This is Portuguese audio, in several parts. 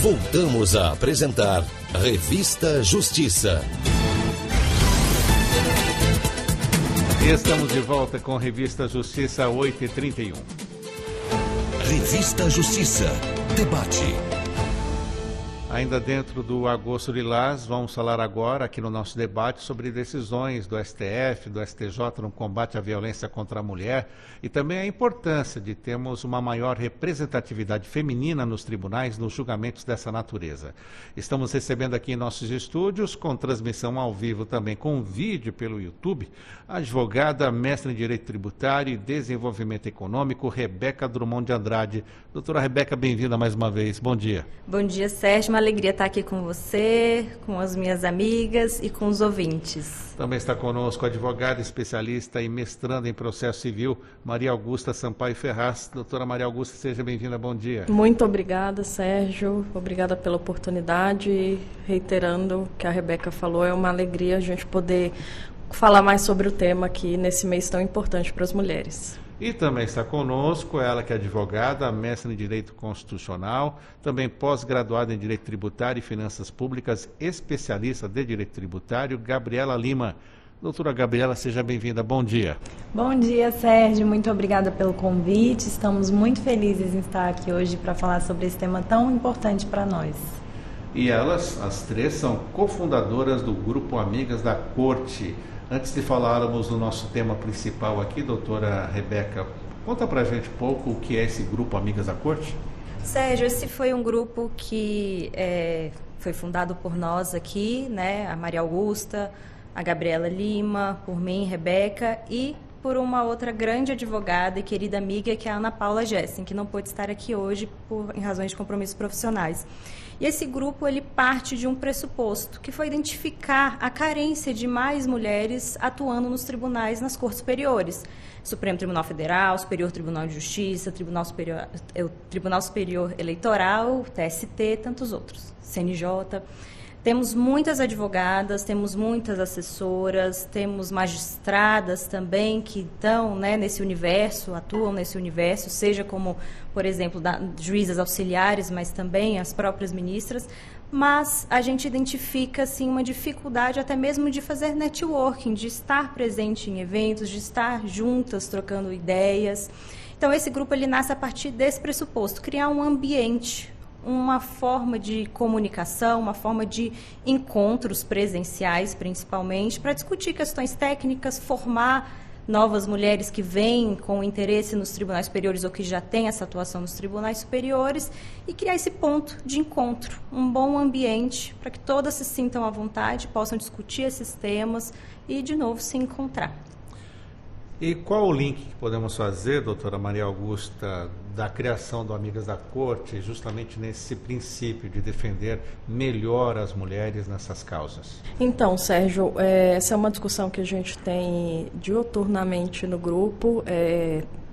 Voltamos a apresentar Revista Justiça. Estamos de volta com Revista Justiça 8h31. Revista Justiça. Debate. Ainda dentro do Agosto Lilás, vamos falar agora aqui no nosso debate sobre decisões do STF, do STJ no combate à violência contra a mulher e também a importância de termos uma maior representatividade feminina nos tribunais, nos julgamentos dessa natureza. Estamos recebendo aqui em nossos estúdios, com transmissão ao vivo também com vídeo pelo YouTube, a advogada, mestre em Direito Tributário e Desenvolvimento Econômico, Rebeca Drummond de Andrade. Doutora Rebeca, bem-vinda mais uma vez. Bom dia. Bom dia, Sérgio. Uma alegria estar aqui com você, com as minhas amigas e com os ouvintes. Também está conosco a advogada especialista e mestranda em processo civil, Maria Augusta Sampaio Ferraz. Doutora Maria Augusta, seja bem-vinda, bom dia. Muito obrigada, Sérgio. Obrigada pela oportunidade. E reiterando o que a Rebeca falou, é uma alegria a gente poder falar mais sobre o tema aqui nesse mês tão importante para as mulheres. E também está conosco ela que é advogada, mestre em Direito Constitucional, também pós-graduada em Direito Tributário e Finanças Públicas, especialista de Direito Tributário, Gabriela Lima. Doutora Gabriela, seja bem-vinda. Bom dia. Bom dia, Sérgio. Muito obrigada pelo convite. Estamos muito felizes em estar aqui hoje para falar sobre esse tema tão importante para nós. E elas, as três, são cofundadoras do Grupo Amigas da Corte. Antes de falarmos do nosso tema principal aqui, doutora Rebeca, conta pra gente um pouco o que é esse Grupo Amigas da Corte. Sérgio, esse foi um grupo que foi fundado por nós aqui, né? A Maria Augusta, a Gabriela Lima, por mim, Rebeca, e por uma outra grande advogada e querida amiga, que é a Ana Paula Jessen, que não pôde estar aqui hoje em razões de compromissos profissionais. E esse grupo, ele parte de um pressuposto, que foi identificar a carência de mais mulheres atuando nos tribunais, nas cortes superiores. Supremo Tribunal Federal, Superior Tribunal de Justiça, Tribunal Superior Eleitoral, TST, tantos outros, CNJ. Temos muitas advogadas, temos muitas assessoras, temos magistradas também que estão, né, nesse universo, atuam nesse universo, seja como, por exemplo, juízas auxiliares, mas também as próprias ministras. Mas a gente identifica, assim, uma dificuldade até mesmo de fazer networking, de estar presente em eventos, de estar juntas, trocando ideias. Então, esse grupo ele nasce a partir desse pressuposto, criar um ambiente, uma forma de comunicação, uma forma de encontros presenciais, principalmente, para discutir questões técnicas, formar novas mulheres que vêm com interesse nos tribunais superiores ou que já têm essa atuação nos tribunais superiores e criar esse ponto de encontro, um bom ambiente para que todas se sintam à vontade, possam discutir esses temas e, de novo, se encontrar. E qual o link que podemos fazer, doutora Maria Augusta, da criação do Amigas da Corte, justamente nesse princípio de defender melhor as mulheres nessas causas? Então, Sérgio, essa é uma discussão que a gente tem diuturnamente no grupo,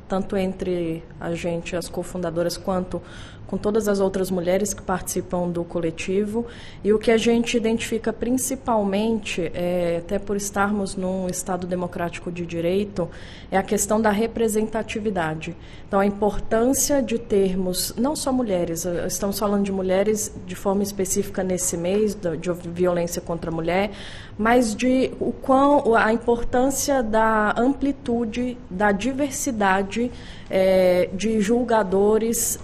tanto entre a gente, as cofundadoras, quanto com todas as outras mulheres que participam do coletivo. E o que a gente identifica principalmente, até por estarmos num Estado democrático de direito, é a questão da representatividade. Então, a importância de termos, não só mulheres, estamos falando de mulheres de forma específica nesse mês, de violência contra a mulher, mas de a importância da amplitude, da diversidade de julgadores,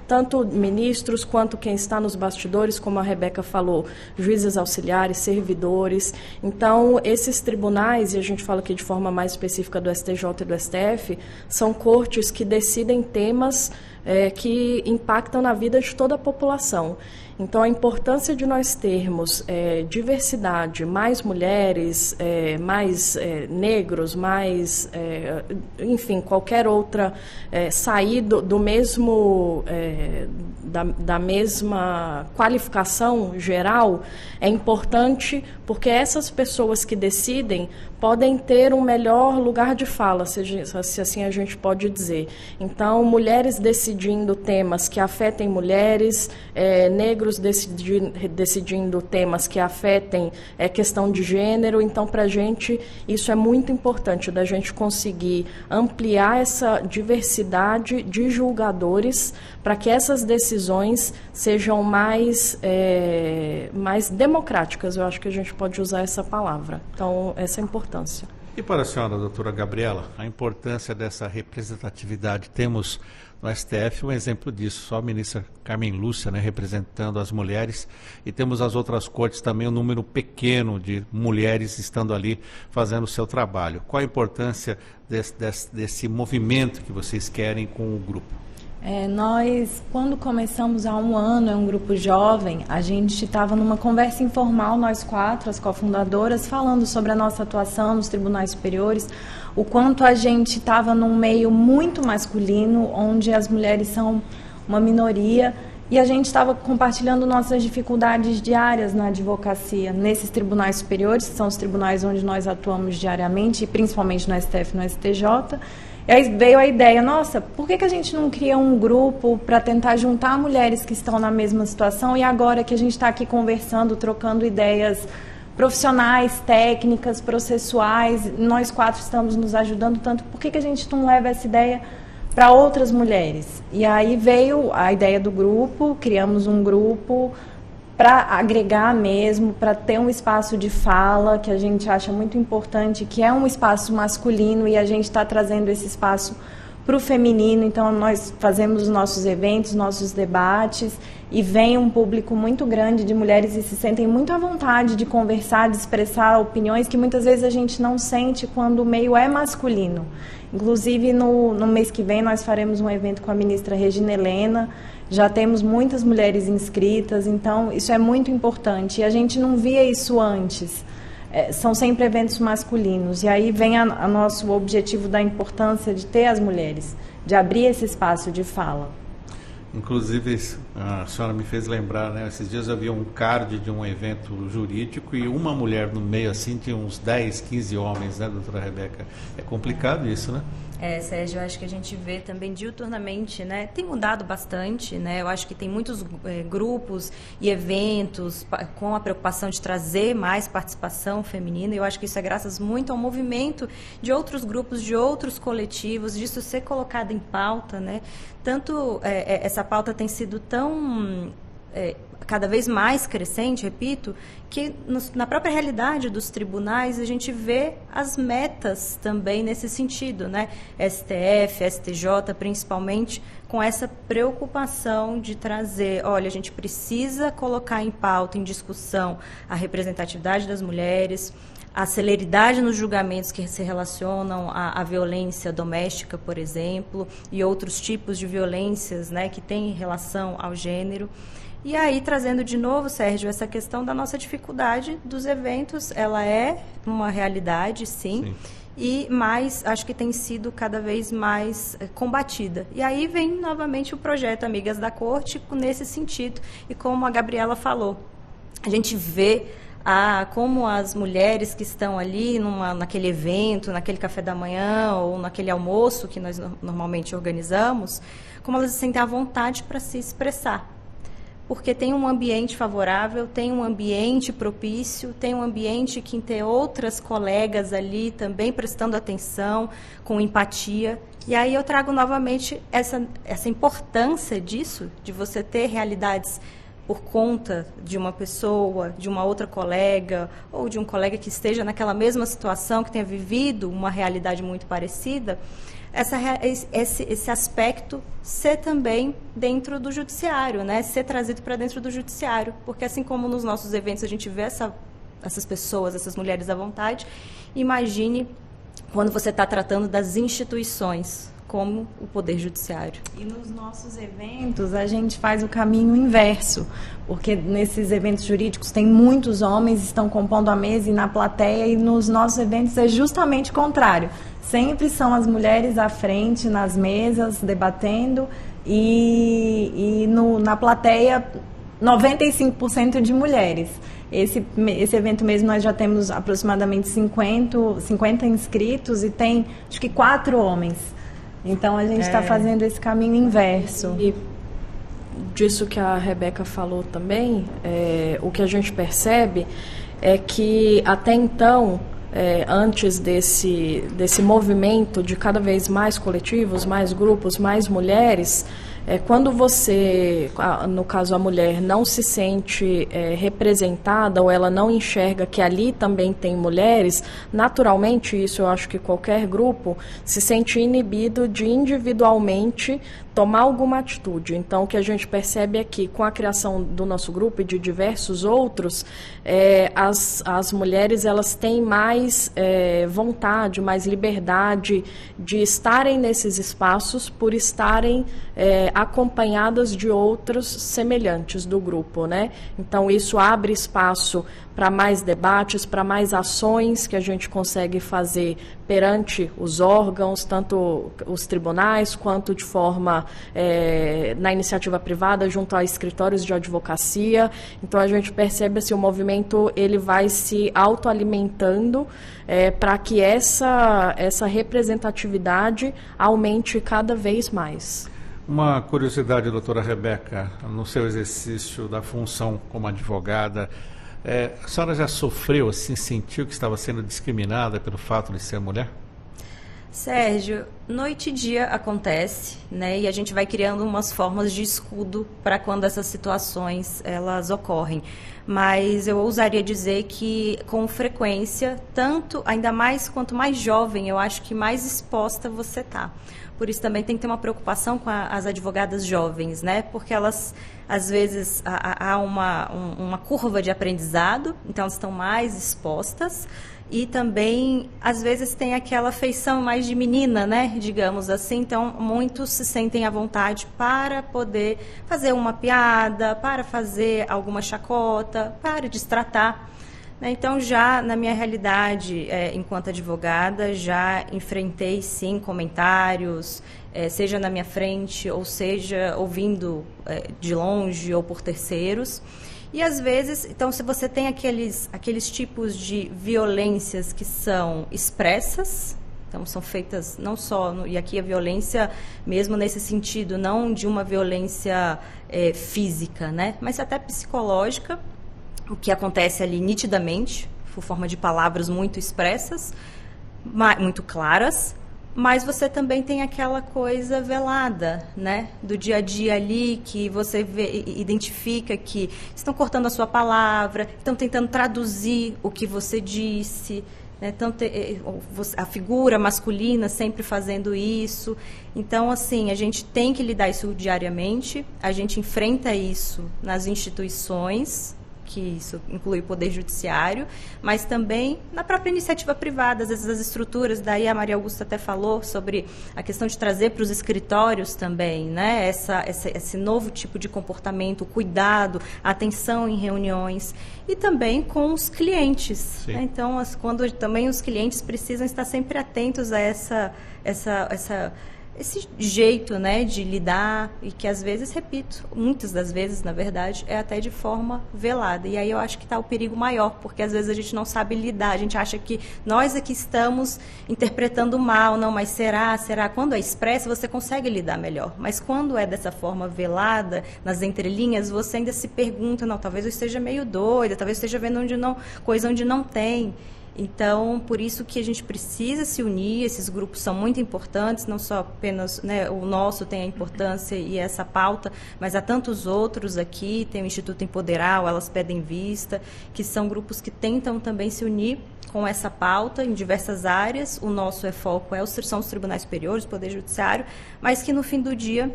tanto ministros quanto quem está nos bastidores, como a Rebeca falou, juízes auxiliares, servidores. Então, esses tribunais, e a gente fala aqui de forma mais específica do STJ e do STF, são cortes que decidem temas que impactam na vida de toda a população. Então, a importância de nós termos diversidade, mais mulheres, mais negros, mais, enfim, qualquer outra sair do mesmo, da mesma qualificação geral, é importante porque essas pessoas que decidem podem ter um melhor lugar de fala, se assim a gente pode dizer. Então, mulheres decidindo decidindo temas que afetem mulheres, negros decidindo temas que afetem questão de gênero. Então, para a gente, isso é muito importante, da gente conseguir ampliar essa diversidade de julgadores para que essas decisões sejam mais democráticas. Eu acho que a gente pode usar essa palavra. Então, essa é a importância. E para a senhora, doutora Gabriela, a importância dessa representatividade? Temos no STF um exemplo disso, só a ministra Carmen Lúcia, né, representando as mulheres, e temos as outras cortes também um número pequeno de mulheres estando ali fazendo o seu trabalho. Qual a importância desse movimento que vocês querem com o grupo? Nós, quando começamos há um ano, é um grupo jovem, a gente estava numa conversa informal, nós quatro, as cofundadoras, falando sobre a nossa atuação nos tribunais superiores, o quanto a gente estava num meio muito masculino, onde as mulheres são uma minoria, e a gente estava compartilhando nossas dificuldades diárias na advocacia, nesses tribunais superiores, que são os tribunais onde nós atuamos diariamente, e principalmente no STF e no STJ. E aí veio a ideia, nossa, por que a gente não cria um grupo para tentar juntar mulheres que estão na mesma situação, e agora que a gente está aqui conversando, trocando ideias profissionais, técnicas, processuais, nós quatro estamos nos ajudando tanto, por que a gente não leva essa ideia para outras mulheres? E aí veio a ideia do grupo, criamos um grupo para agregar mesmo, para ter um espaço de fala que a gente acha muito importante, que é um espaço masculino, e a gente está trazendo esse espaço para o feminino. Então nós fazemos os nossos eventos, nossos debates, e vem um público muito grande de mulheres e se sentem muito à vontade de conversar, de expressar opiniões que muitas vezes a gente não sente quando o meio é masculino. Inclusive no mês que vem nós faremos um evento com a ministra Regina Helena. Já temos muitas mulheres inscritas, então isso é muito importante. E a gente não via isso antes. São sempre eventos masculinos. E aí vem a nosso objetivo da importância de ter as mulheres, de abrir esse espaço de fala. Inclusive, a senhora me fez lembrar, né? Esses dias eu vi um card de um evento jurídico e uma mulher no meio, assim, tinha uns 10, 15 homens, né, doutora Rebeca? É complicado isso, né? Sérgio, eu acho que a gente vê também diuturnamente, né? Tem mudado bastante, né? Eu acho que tem muitos grupos e eventos com a preocupação de trazer mais participação feminina. Eu acho que isso é graças muito ao movimento de outros grupos, de outros coletivos, disso ser colocado em pauta, né? Tanto essa pauta tem sido tão cada vez mais crescente, repito, que na própria realidade dos tribunais a gente vê as metas também nesse sentido, né? STF, STJ, principalmente, com essa preocupação de trazer, olha, a gente precisa colocar em pauta, em discussão, a representatividade das mulheres, a celeridade nos julgamentos que se relacionam à violência doméstica, por exemplo, e outros tipos de violências, né, que têm relação ao gênero. E aí, trazendo de novo, Sérgio, essa questão da nossa dificuldade dos eventos, ela é uma realidade, sim. Mas acho que tem sido cada vez mais combatida. E aí vem novamente o projeto Amigas da Corte nesse sentido. E como a Gabriela falou, a gente vê como as mulheres que estão ali naquele evento, naquele café da manhã ou naquele almoço que nós normalmente organizamos, como elas se sentem à vontade para se expressar. Porque tem um ambiente favorável, tem um ambiente propício, tem um ambiente que tem outras colegas ali também prestando atenção, com empatia. E aí eu trago novamente essa importância disso, de você ter realidades por conta de uma pessoa, de uma outra colega, ou de um colega que esteja naquela mesma situação, que tenha vivido uma realidade muito parecida, esse aspecto ser também dentro do judiciário, né? Ser trazido para dentro do judiciário, porque assim como nos nossos eventos a gente vê essas pessoas, essas mulheres à vontade, imagine quando você está tratando das instituições, como o Poder Judiciário. E nos nossos eventos a gente faz o caminho inverso, porque nesses eventos jurídicos tem muitos homens, estão compondo a mesa e na plateia, e nos nossos eventos é justamente o contrário. Sempre são as mulheres à frente, nas mesas, debatendo, e na plateia 95% de mulheres. Esse evento mesmo nós já temos aproximadamente 50 inscritos e tem acho que 4 homens. Então a gente está fazendo esse caminho inverso. E disso que a Rebeca falou também, o que a gente percebe é que até então, antes desse movimento de cada vez mais coletivos, mais grupos, mais mulheres, quando você, no caso a mulher, não se sente representada ou ela não enxerga que ali também tem mulheres, naturalmente, isso eu acho que qualquer grupo se sente inibido de individualmente tomar alguma atitude. Então, o que a gente percebe é que, com a criação do nosso grupo e de diversos outros, as mulheres elas têm mais vontade, mais liberdade de estarem nesses espaços por estarem acompanhadas de outros semelhantes do grupo, né? Então, isso abre espaço para mais debates, para mais ações que a gente consegue fazer perante os órgãos, tanto os tribunais, quanto de forma na iniciativa privada, junto a escritórios de advocacia. Então, a gente percebe assim, o movimento ele vai se autoalimentando para que essa representatividade aumente cada vez mais. Uma curiosidade, doutora Rebeca, no seu exercício da função como advogada, a senhora já sofreu, assim, sentiu que estava sendo discriminada pelo fato de ser mulher? Sérgio, noite e dia acontece, né? E a gente vai criando umas formas de escudo para quando essas situações elas ocorrem. Mas eu ousaria dizer que com frequência, tanto, ainda mais quanto mais jovem, eu acho que mais exposta você está. Por isso também tem que ter uma preocupação com as advogadas jovens, né? Porque elas, às vezes, há uma curva de aprendizado, então elas estão mais expostas. E também, às vezes, tem aquela feição mais de menina, né? Digamos assim. Então, muitos se sentem à vontade para poder fazer uma piada, para fazer alguma chacota, para destratar. Então, já na minha realidade, enquanto advogada, já enfrentei, sim, comentários, seja na minha frente, ou seja, ouvindo de longe ou por terceiros. E, às vezes, então, se você tem aqueles tipos de violências que são expressas, então, são feitas não só, e aqui a violência, mesmo nesse sentido, não de uma violência física, né, mas até psicológica, o que acontece ali nitidamente, por forma de palavras muito expressas, muito claras, mas você também tem aquela coisa velada, né, do dia a dia ali, que você identifica que estão cortando a sua palavra, estão tentando traduzir o que você disse, né, a figura masculina sempre fazendo isso. Então, assim, a gente tem que lidar isso diariamente, a gente enfrenta isso nas instituições, que isso inclui o Poder Judiciário, mas também na própria iniciativa privada, às vezes as estruturas, daí a Maria Augusta até falou sobre a questão de trazer para os escritórios também, né, esse novo tipo de comportamento, cuidado, atenção em reuniões, e também com os clientes, né? Então, quando também os clientes precisam estar sempre atentos a esse jeito, né, de lidar, e que às vezes, repito, muitas das vezes, na verdade, é até de forma velada. E aí eu acho que está o perigo maior, porque às vezes a gente não sabe lidar, a gente acha que nós aqui estamos interpretando mal, não, mas será? Quando é expresso, você consegue lidar melhor. Mas quando é dessa forma velada, nas entrelinhas, você ainda se pergunta, não, talvez eu esteja meio doida, talvez eu esteja vendo coisa onde não tem. Então, por isso que a gente precisa se unir, esses grupos são muito importantes, não só apenas, né, o nosso tem a importância e essa pauta, mas há tantos outros aqui, tem o Instituto Empoderar, o Elas Pedem Vista, que são grupos que tentam também se unir com essa pauta em diversas áreas. O nosso foco são os tribunais superiores, o Poder Judiciário, mas que no fim do dia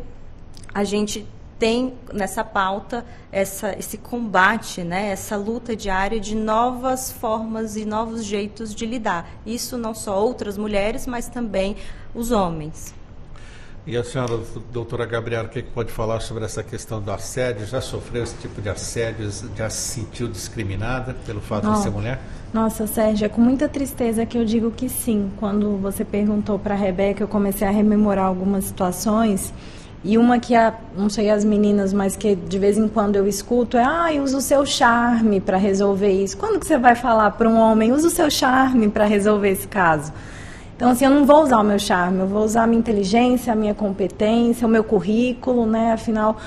a gente tem nessa pauta esse combate, né, essa luta diária de novas formas e novos jeitos de lidar. Isso não só outras mulheres, mas também os homens. E a senhora, doutora Gabriela, o que pode falar sobre essa questão do assédio? Já sofreu esse tipo de assédio? Já se sentiu discriminada pelo fato de ser mulher? Nossa, Sérgio, é com muita tristeza que eu digo que sim. Quando você perguntou para a Rebeca, eu comecei a rememorar algumas situações. E uma que, não sei as meninas, mas que de vez em quando eu escuto usa o seu charme para resolver isso. Quando que você vai falar para um homem, usa o seu charme para resolver esse caso? Então, assim, eu não vou usar o meu charme, eu vou usar a minha inteligência, a minha competência, o meu currículo, né? Afinal,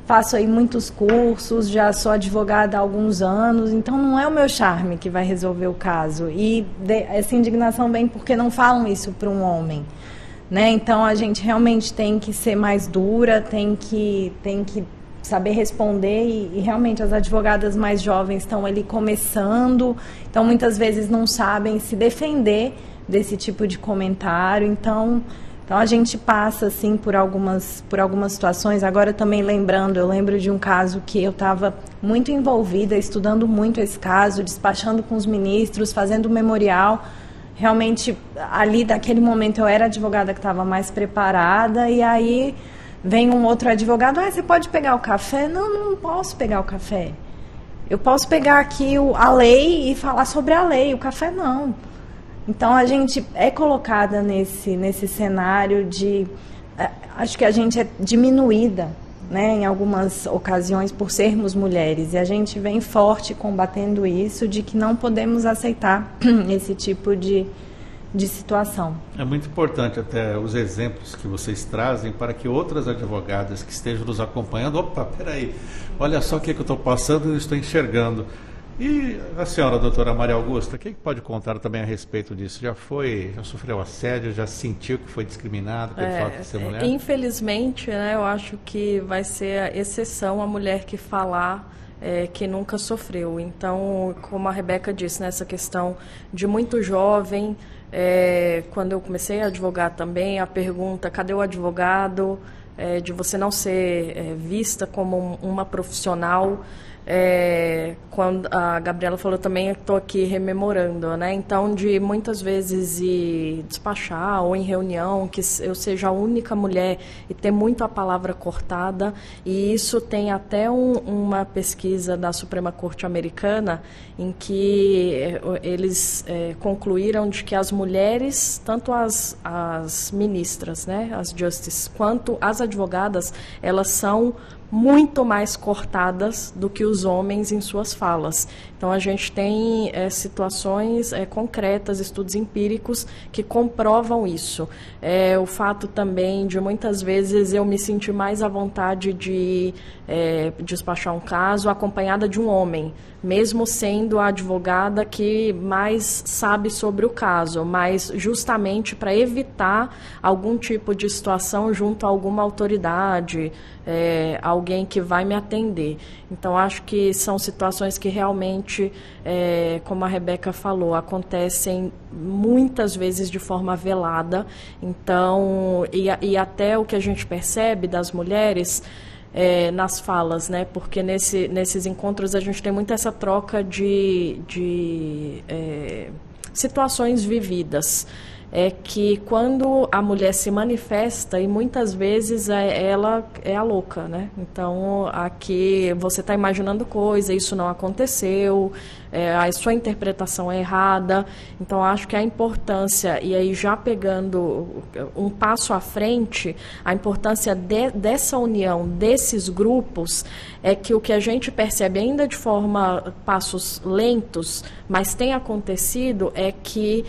faço aí muitos cursos, já sou advogada há alguns anos, então não é o meu charme que vai resolver o caso. E essa indignação vem porque não falam isso para um homem, né? Então, a gente realmente tem que ser mais dura, tem que saber responder e realmente as advogadas mais jovens estão ali começando, então muitas vezes não sabem se defender desse tipo de comentário, então a gente passa assim por algumas situações. Agora também eu lembro de um caso que eu estava muito envolvida, estudando muito esse caso, despachando com os ministros, fazendo memorial. Realmente ali daquele momento eu era a advogada que estava mais preparada, e aí vem um outro advogado: você pode pegar o café? Não posso pegar o café. Eu posso pegar aqui a lei e falar sobre a lei, o café não. Então, a gente é colocada nesse cenário de... acho que a gente é diminuída, né, em algumas ocasiões por sermos mulheres. E a gente vem forte combatendo isso, de que não podemos aceitar esse tipo de situação. É muito importante até os exemplos que vocês trazem para que outras advogadas que estejam nos acompanhando... Opa, peraí, olha só o que eu estou passando e eu estou enxergando. E a senhora, doutora Maria Augusta, o que pode contar também a respeito disso? Já sofreu assédio, já sentiu que foi discriminado pelo fato de ser mulher? Infelizmente, né, eu acho que vai ser a exceção a mulher que falar que nunca sofreu. Então, como a Rebeca disse, nessa questão de muito jovem, quando eu comecei a advogar também, a pergunta: cadê o advogado? De você não ser vista como uma profissional. Quando a Gabriela falou também, eu estou aqui rememorando, né? Então, de muitas vezes ir despachar ou em reunião, que eu seja a única mulher e ter muito a palavra cortada, e isso tem até uma pesquisa da Suprema Corte Americana em que eles concluíram de que as mulheres, tanto as ministras, né, as justices, quanto as advogadas, elas são muito mais cortadas do que os homens em suas falas. Então, a gente tem situações concretas, estudos empíricos que comprovam isso. O fato também de, muitas vezes, eu me sentir mais à vontade de despachar um caso acompanhada de um homem, mesmo sendo a advogada que mais sabe sobre o caso, mas justamente para evitar algum tipo de situação junto a alguma autoridade, alguém que vai me atender. Então, acho que são situações que realmente, como a Rebeca falou, acontecem muitas vezes de forma velada. Então, e até o que a gente percebe das mulheres nas falas, né? Porque nesses encontros a gente tem muito essa troca de situações vividas. É que quando a mulher se manifesta, e muitas vezes ela é a louca, né? Então, aqui você está imaginando coisa, isso não aconteceu, a sua interpretação é errada. Então, acho que a importância, e aí já pegando um passo à frente, a importância dessa união, desses grupos, é que o que a gente percebe ainda de forma, passos lentos, mas tem acontecido, é que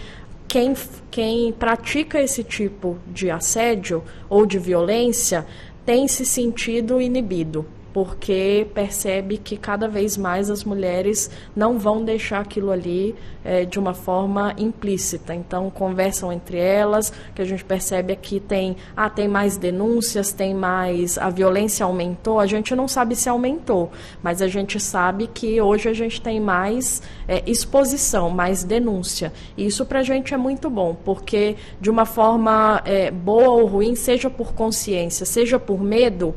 quem pratica esse tipo de assédio ou de violência tem se sentido inibido, porque percebe que cada vez mais as mulheres não vão deixar aquilo ali de uma forma implícita. Então, conversam entre elas, que a gente percebe aqui tem mais denúncias, a violência aumentou. A gente não sabe se aumentou, mas a gente sabe que hoje a gente tem mais exposição, mais denúncia. E isso para a gente é muito bom, porque de uma forma boa ou ruim, seja por consciência, seja por medo,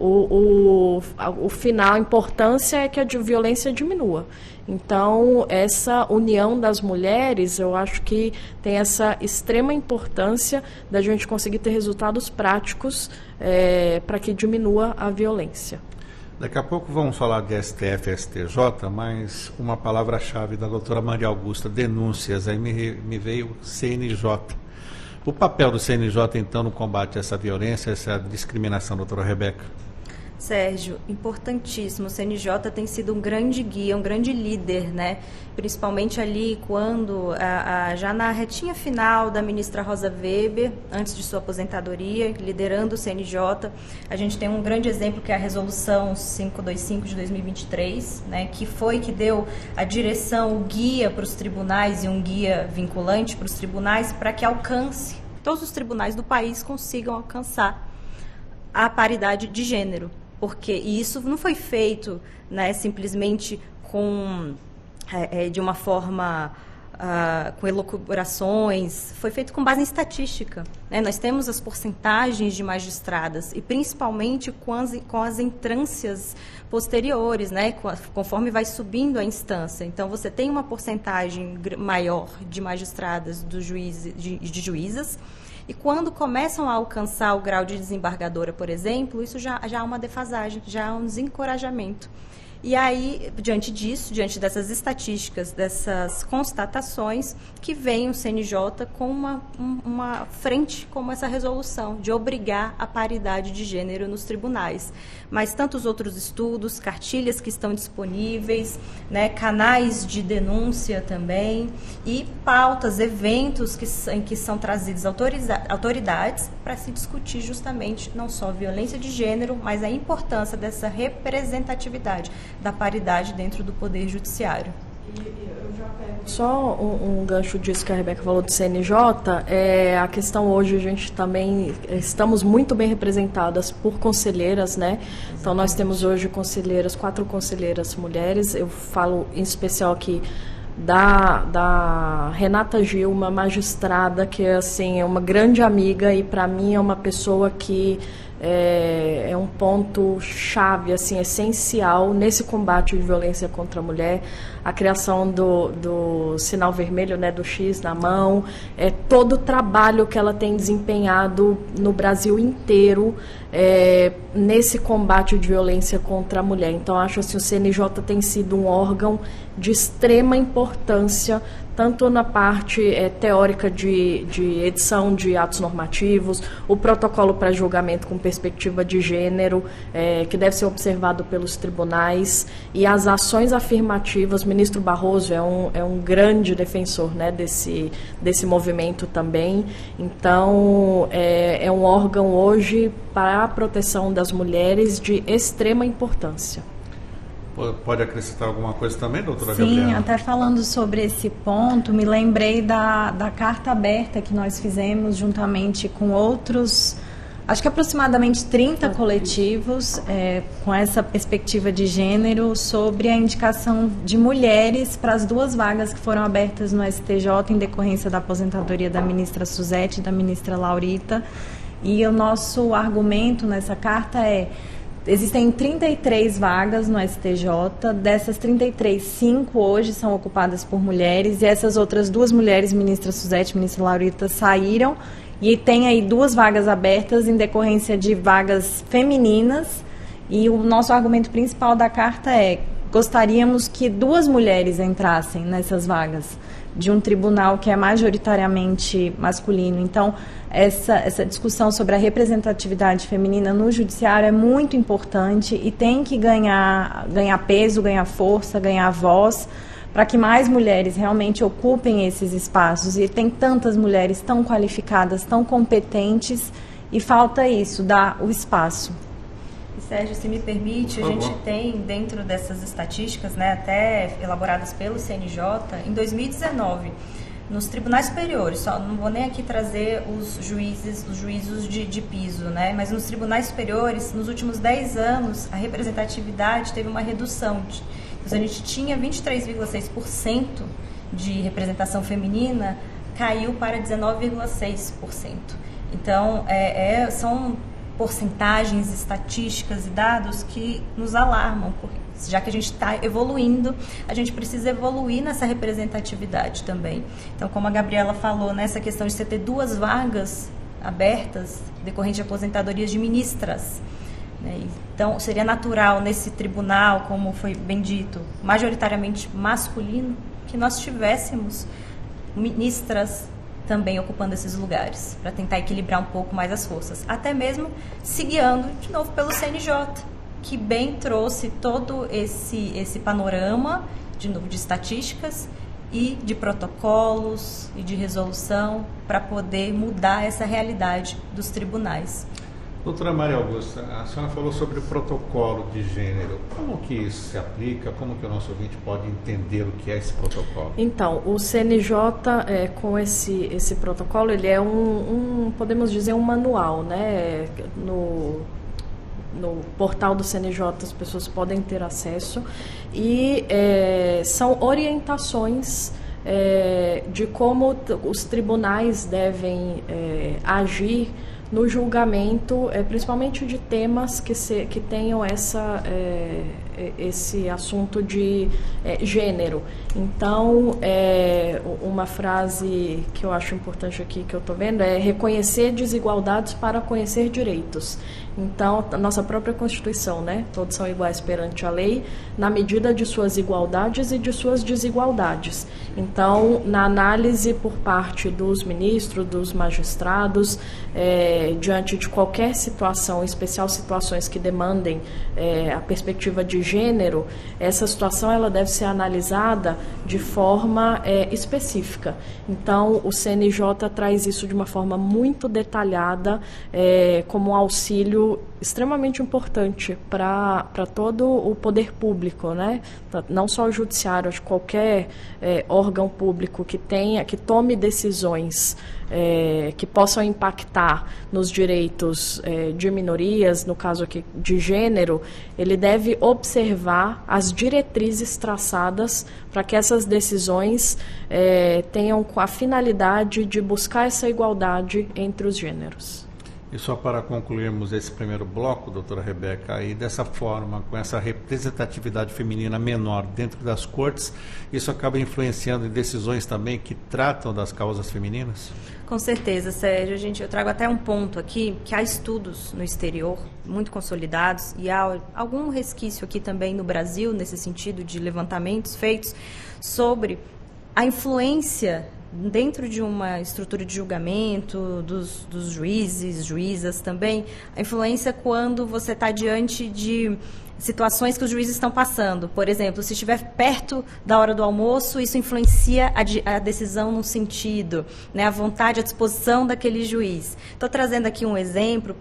o final, a importância é que a violência diminua. Então, essa união das mulheres, eu acho que tem essa extrema importância da gente conseguir ter resultados práticos para que diminua a violência. Daqui a pouco vamos falar de STF e STJ, mas uma palavra-chave da doutora Maria Augusta: denúncias. Aí me veio CNJ. O papel do CNJ, então, no combate a essa violência, essa discriminação, doutora Rebeca? Sérgio, importantíssimo. O CNJ tem sido um grande guia, um grande líder, né? Principalmente ali quando, já na retinha final da ministra Rosa Weber, antes de sua aposentadoria, liderando o CNJ, a gente tem um grande exemplo que é a Resolução 525 de 2023, né? Que deu a direção, o guia para os tribunais e um guia vinculante para os tribunais para que todos os tribunais do país consigam alcançar a paridade de gênero. Porque isso não foi feito, né, simplesmente de uma forma com elucubrações, foi feito com base em estatística, né? Nós temos as porcentagens de magistradas e principalmente com as entrâncias posteriores, né? Conforme vai subindo a instância. Então, você tem uma porcentagem maior de magistradas, de juízas. E quando começam a alcançar o grau de desembargadora, por exemplo, isso já há uma defasagem, já há um desencorajamento. E aí, diante dessas estatísticas, dessas constatações, que vem o CNJ com uma frente como essa resolução, de obrigar a paridade de gênero nos tribunais. Mas tantos outros estudos, cartilhas que estão disponíveis, né, canais de denúncia também, e pautas, eventos em que são trazidas autoridades para se discutir justamente não só violência de gênero, mas a importância dessa representatividade, da paridade dentro do Poder Judiciário. Só um gancho disso que a Rebeca falou do CNJ, a questão hoje, a gente também estamos muito bem representadas por conselheiras, né? Então nós temos hoje 4 conselheiras mulheres. Eu falo em especial aqui da Renata Gil, uma magistrada que assim, é uma grande amiga e para mim é uma pessoa que é um ponto chave, assim, essencial nesse combate de violência contra a mulher. A criação do sinal vermelho, né, do X na mão, todo o trabalho que ela tem desempenhado no Brasil inteiro nesse combate de violência contra a mulher. Então, acho assim, o CNJ tem sido um órgão de extrema importância, tanto na parte teórica de edição de atos normativos, o protocolo para julgamento com perspectiva de gênero, que deve ser observado pelos tribunais, e as ações afirmativas. O ministro Barroso é um grande defensor, né, desse movimento também. Então, é um órgão hoje para a proteção das mulheres de extrema importância. Pode acrescentar alguma coisa também, doutora Sim, Gabriela? até falando sobre esse ponto, me lembrei da carta aberta que nós fizemos juntamente com outros, acho que aproximadamente 30 coletivos, com essa perspectiva de gênero, sobre a indicação de mulheres para as 2 vagas que foram abertas no STJ em decorrência da aposentadoria da ministra Suzete e da ministra Laurita. E o nosso argumento nessa carta existem 33 vagas no STJ, dessas 33, 5 hoje são ocupadas por mulheres, e essas outras 2 mulheres, ministra Suzete e ministra Laurita, saíram, e tem aí 2 vagas abertas em decorrência de vagas femininas, e o nosso argumento principal da carta gostaríamos que 2 mulheres entrassem nessas vagas, de um tribunal que é majoritariamente masculino. Então, essa discussão sobre a representatividade feminina no judiciário é muito importante e tem que ganhar peso, ganhar força, ganhar voz, para que mais mulheres realmente ocupem esses espaços. E tem tantas mulheres tão qualificadas, tão competentes, e falta isso, dar o espaço. Sérgio, se me permite, a gente tem dentro dessas estatísticas, né, até elaboradas pelo CNJ, em 2019, nos tribunais superiores, só não vou nem aqui trazer os juízos de piso, né, mas nos tribunais superiores, nos últimos 10 anos, a representatividade teve uma redução. Então, a gente tinha 23,6% de representação feminina, caiu para 19,6%. Então, são porcentagens, estatísticas e dados que nos alarmam, porque já que a gente está evoluindo, a gente precisa evoluir nessa representatividade também. Então, como a Gabriela falou, nessa questão de você ter 2 vagas abertas, decorrente de aposentadorias de ministras, né? Então, seria natural nesse tribunal, como foi bem dito, majoritariamente masculino, que nós tivéssemos ministras também ocupando esses lugares, para tentar equilibrar um pouco mais as forças, até mesmo se guiando de novo pelo CNJ, que bem trouxe todo esse panorama, de novo, de estatísticas e de protocolos e de resolução para poder mudar essa realidade dos tribunais. Doutora Maria Augusta, a senhora falou sobre o protocolo de gênero. Como que isso se aplica? Como que o nosso ouvinte pode entender o que é esse protocolo? Então, o CNJ, com esse protocolo, ele é podemos dizer, um manual, né? No portal do CNJ as pessoas podem ter acesso e são orientações de como os tribunais devem agir no julgamento, principalmente de temas que tenham esse assunto de gênero. Então, uma frase que eu acho importante aqui, que eu estou vendo, é reconhecer desigualdades para conhecer direitos. Então, a nossa própria Constituição, né? Todos são iguais perante a lei, na medida de suas igualdades e de suas desigualdades. Então, na análise por parte dos ministros, dos magistrados, diante de qualquer situação, em especial situações que demandem a perspectiva de gênero, essa situação ela deve ser analisada de forma específica. Então, o CNJ traz isso de uma forma muito detalhada, como um auxílio extremamente importante para todo o poder público, né? Não só o judiciário, de qualquer órgão público que tome decisões que possam impactar nos direitos de minorias, no caso aqui de gênero, ele deve observar as diretrizes traçadas para que essas decisões tenham a finalidade de buscar essa igualdade entre os gêneros. E só para concluirmos esse primeiro bloco, doutora Rebeca, aí dessa forma, com essa representatividade feminina menor dentro das cortes, isso acaba influenciando em decisões também que tratam das causas femininas? Com certeza, Sérgio. Eu trago até um ponto aqui, que há estudos no exterior, muito consolidados, e há algum resquício aqui também no Brasil, nesse sentido de levantamentos feitos sobre a influência dentro de uma estrutura de julgamento dos juízes, juízas também, a influência quando você está diante de situações que os juízes estão passando. Por exemplo, se estiver perto da hora do almoço, isso influencia a decisão num sentido, né, a vontade, a disposição daquele juiz. Estou trazendo aqui um exemplo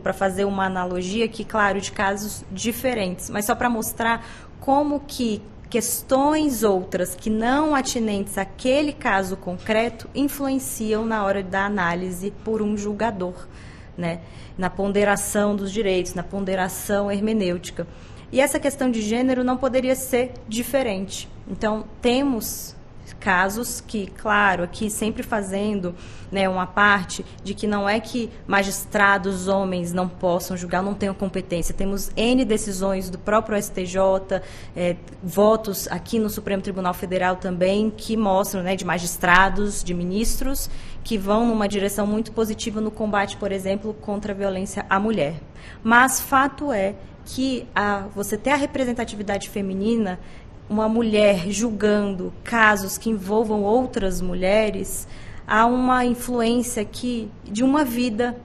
para fazer uma analogia aqui, claro, de casos diferentes, mas só para mostrar como que questões outras que não atinentes àquele caso concreto influenciam na hora da análise por um julgador, né? Na ponderação dos direitos, na ponderação hermenêutica. E essa questão de gênero não poderia ser diferente. Então, temos casos que, claro, aqui sempre fazendo, né, uma parte de que não é que magistrados homens não possam julgar, não tenham competência. Temos N decisões do próprio STJ, votos aqui no Supremo Tribunal Federal também, que mostram, né, de magistrados, de ministros, que vão numa direção muito positiva no combate, por exemplo, contra a violência à mulher. Mas fato é que você ter a representatividade feminina, uma mulher julgando casos que envolvam outras mulheres, há uma influência aqui de uma vida,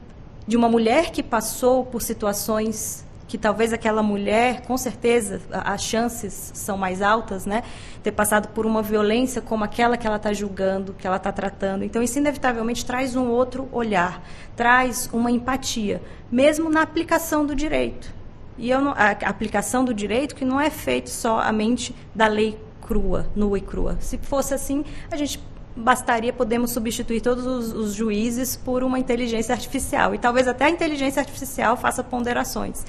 de uma mulher que passou por situações que talvez aquela mulher, com certeza, as chances são mais altas, né? Ter passado por uma violência como aquela que ela está julgando, que ela está tratando. Então, isso inevitavelmente traz um outro olhar, traz uma empatia, mesmo na aplicação do direito. E a aplicação do direito que não é feito somente da lei crua, nua e crua. Se fosse assim, podemos substituir todos os juízes por uma inteligência artificial. E talvez até a inteligência artificial faça ponderações.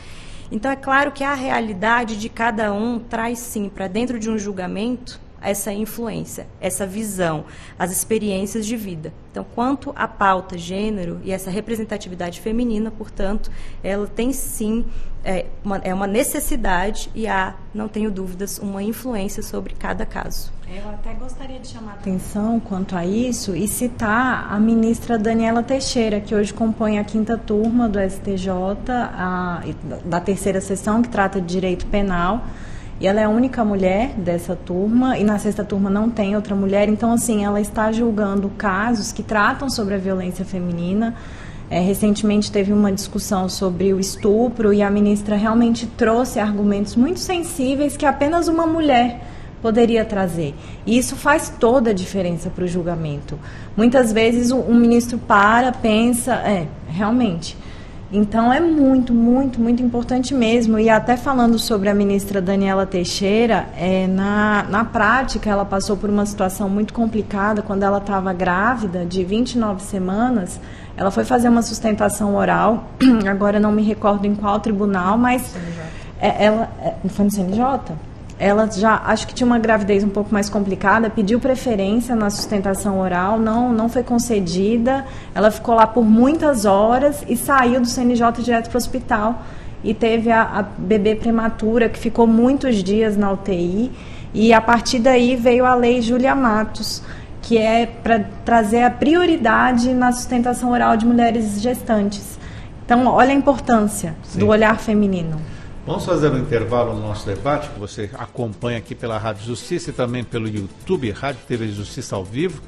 Então, é claro que a realidade de cada um traz, sim, para dentro de um julgamento, essa influência, essa visão, as experiências de vida. Então, quanto à pauta gênero e essa representatividade feminina, portanto, ela tem sim uma necessidade e não tenho dúvidas, uma influência sobre cada caso. Eu até gostaria de chamar a atenção quanto a isso e citar a ministra Daniela Teixeira, que hoje compõe a 5ª turma do STJ, da 3ª sessão, que trata de direito penal. E ela é a única mulher dessa turma, e na 6ª turma não tem outra mulher. Então, assim, ela está julgando casos que tratam sobre a violência feminina, Recentemente teve uma discussão sobre o estupro e a ministra realmente trouxe argumentos muito sensíveis que apenas uma mulher poderia trazer. E isso faz toda a diferença para o julgamento. Muitas vezes um ministro pensa, realmente. Então é muito, muito, muito importante mesmo. E até falando sobre a ministra Daniela Teixeira, na prática ela passou por uma situação muito complicada quando ela estava grávida de 29 semanas. Ela foi fazer uma sustentação oral, agora não me recordo em qual tribunal, mas ela foi no CNJ? Ela já, acho que tinha uma gravidez um pouco mais complicada, pediu preferência na sustentação oral, não foi concedida, ela ficou lá por muitas horas e saiu do CNJ direto para o hospital e teve a bebê prematura que ficou muitos dias na UTI e a partir daí veio a lei Júlia Matos, que é para trazer a prioridade na sustentação oral de mulheres gestantes. Então, olha a importância do olhar feminino. Vamos fazer um intervalo no nosso debate, que você acompanha aqui pela Rádio Justiça e também pelo YouTube, Rádio TV Justiça ao vivo.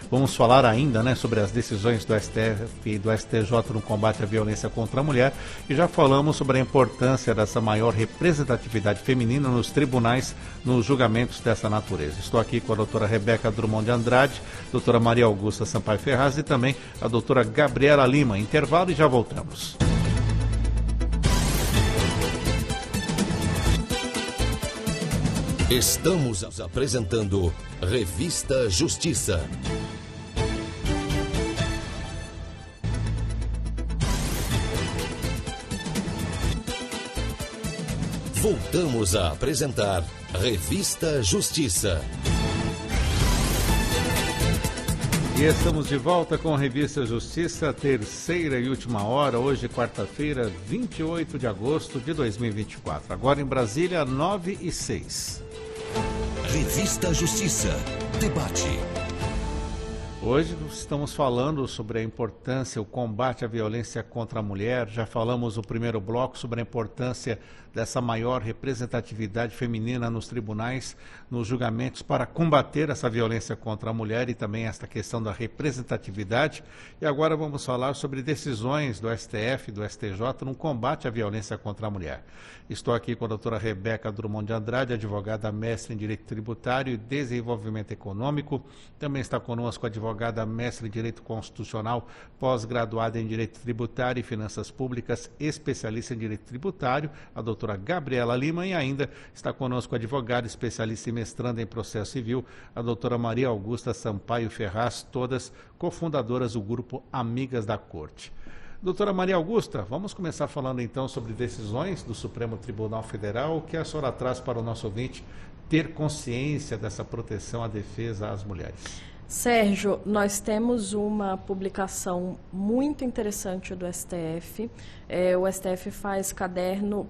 Vamos falar ainda, né, sobre as decisões do STF e do STJ no combate à violência contra a mulher. E já falamos sobre a importância dessa maior representatividade feminina nos tribunais, nos julgamentos dessa natureza. Estou aqui com a doutora Rebeca Drummond de Andrade, doutora Maria Augusta Sampaio Ferraz e também a doutora Gabriela Lima. Intervalo e já voltamos. Estamos apresentando Revista Justiça. Voltamos a apresentar Revista Justiça. E estamos de volta com a Revista Justiça, terceira e última hora, hoje quarta-feira, 28 de agosto de 2024. Agora em Brasília, 9h06. Revista Justiça. Debate. Hoje estamos falando sobre a importância, o combate à violência contra a mulher. Já falamos no primeiro bloco sobre a importância dessa maior representatividade feminina nos tribunais, nos julgamentos para combater essa violência contra a mulher e também esta questão da representatividade. E agora vamos falar sobre decisões do STF e do STJ no combate à violência contra a mulher. Estou aqui com a doutora Rebeca Drummond de Andrade, advogada mestre em Direito Tributário e Desenvolvimento Econômico. Também está conosco a advogada mestre em Direito Constitucional, pós-graduada em Direito Tributário e Finanças Públicas, especialista em Direito Tributário, a doutora Gabriela Lima, e ainda está conosco a advogada especialista e mestranda em Processo Civil, a doutora Maria Augusta Sampaio Ferraz, todas cofundadoras do grupo Amigas da Corte. Doutora Maria Augusta, vamos começar falando então sobre decisões do Supremo Tribunal Federal. O que a senhora traz para o nosso ouvinte ter consciência dessa proteção à defesa às mulheres? Sérgio, nós temos uma publicação muito interessante do STF. O STF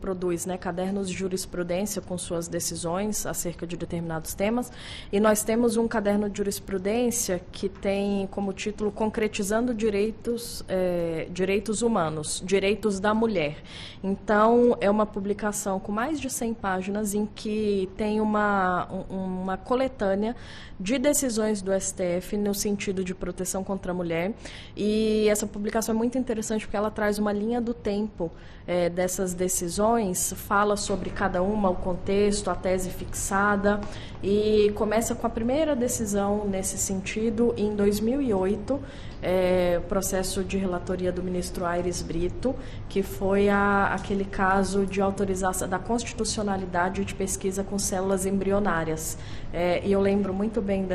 produz cadernos de jurisprudência com suas decisões acerca de determinados temas. E nós temos um caderno de jurisprudência que tem como título Concretizando Direitos Humanos, Direitos da Mulher. Então, é uma publicação com mais de 100 páginas em que tem uma coletânea de decisões do STF no sentido de proteção contra a mulher. E essa publicação é muito interessante porque ela traz uma linha do tempo dessas decisões, fala sobre cada uma, o contexto, a tese fixada, e começa com a primeira decisão nesse sentido em 2008, processo de relatoria do ministro Aires Brito, que foi aquele caso de autorização da constitucionalidade de pesquisa com células embrionárias. E eu lembro muito bem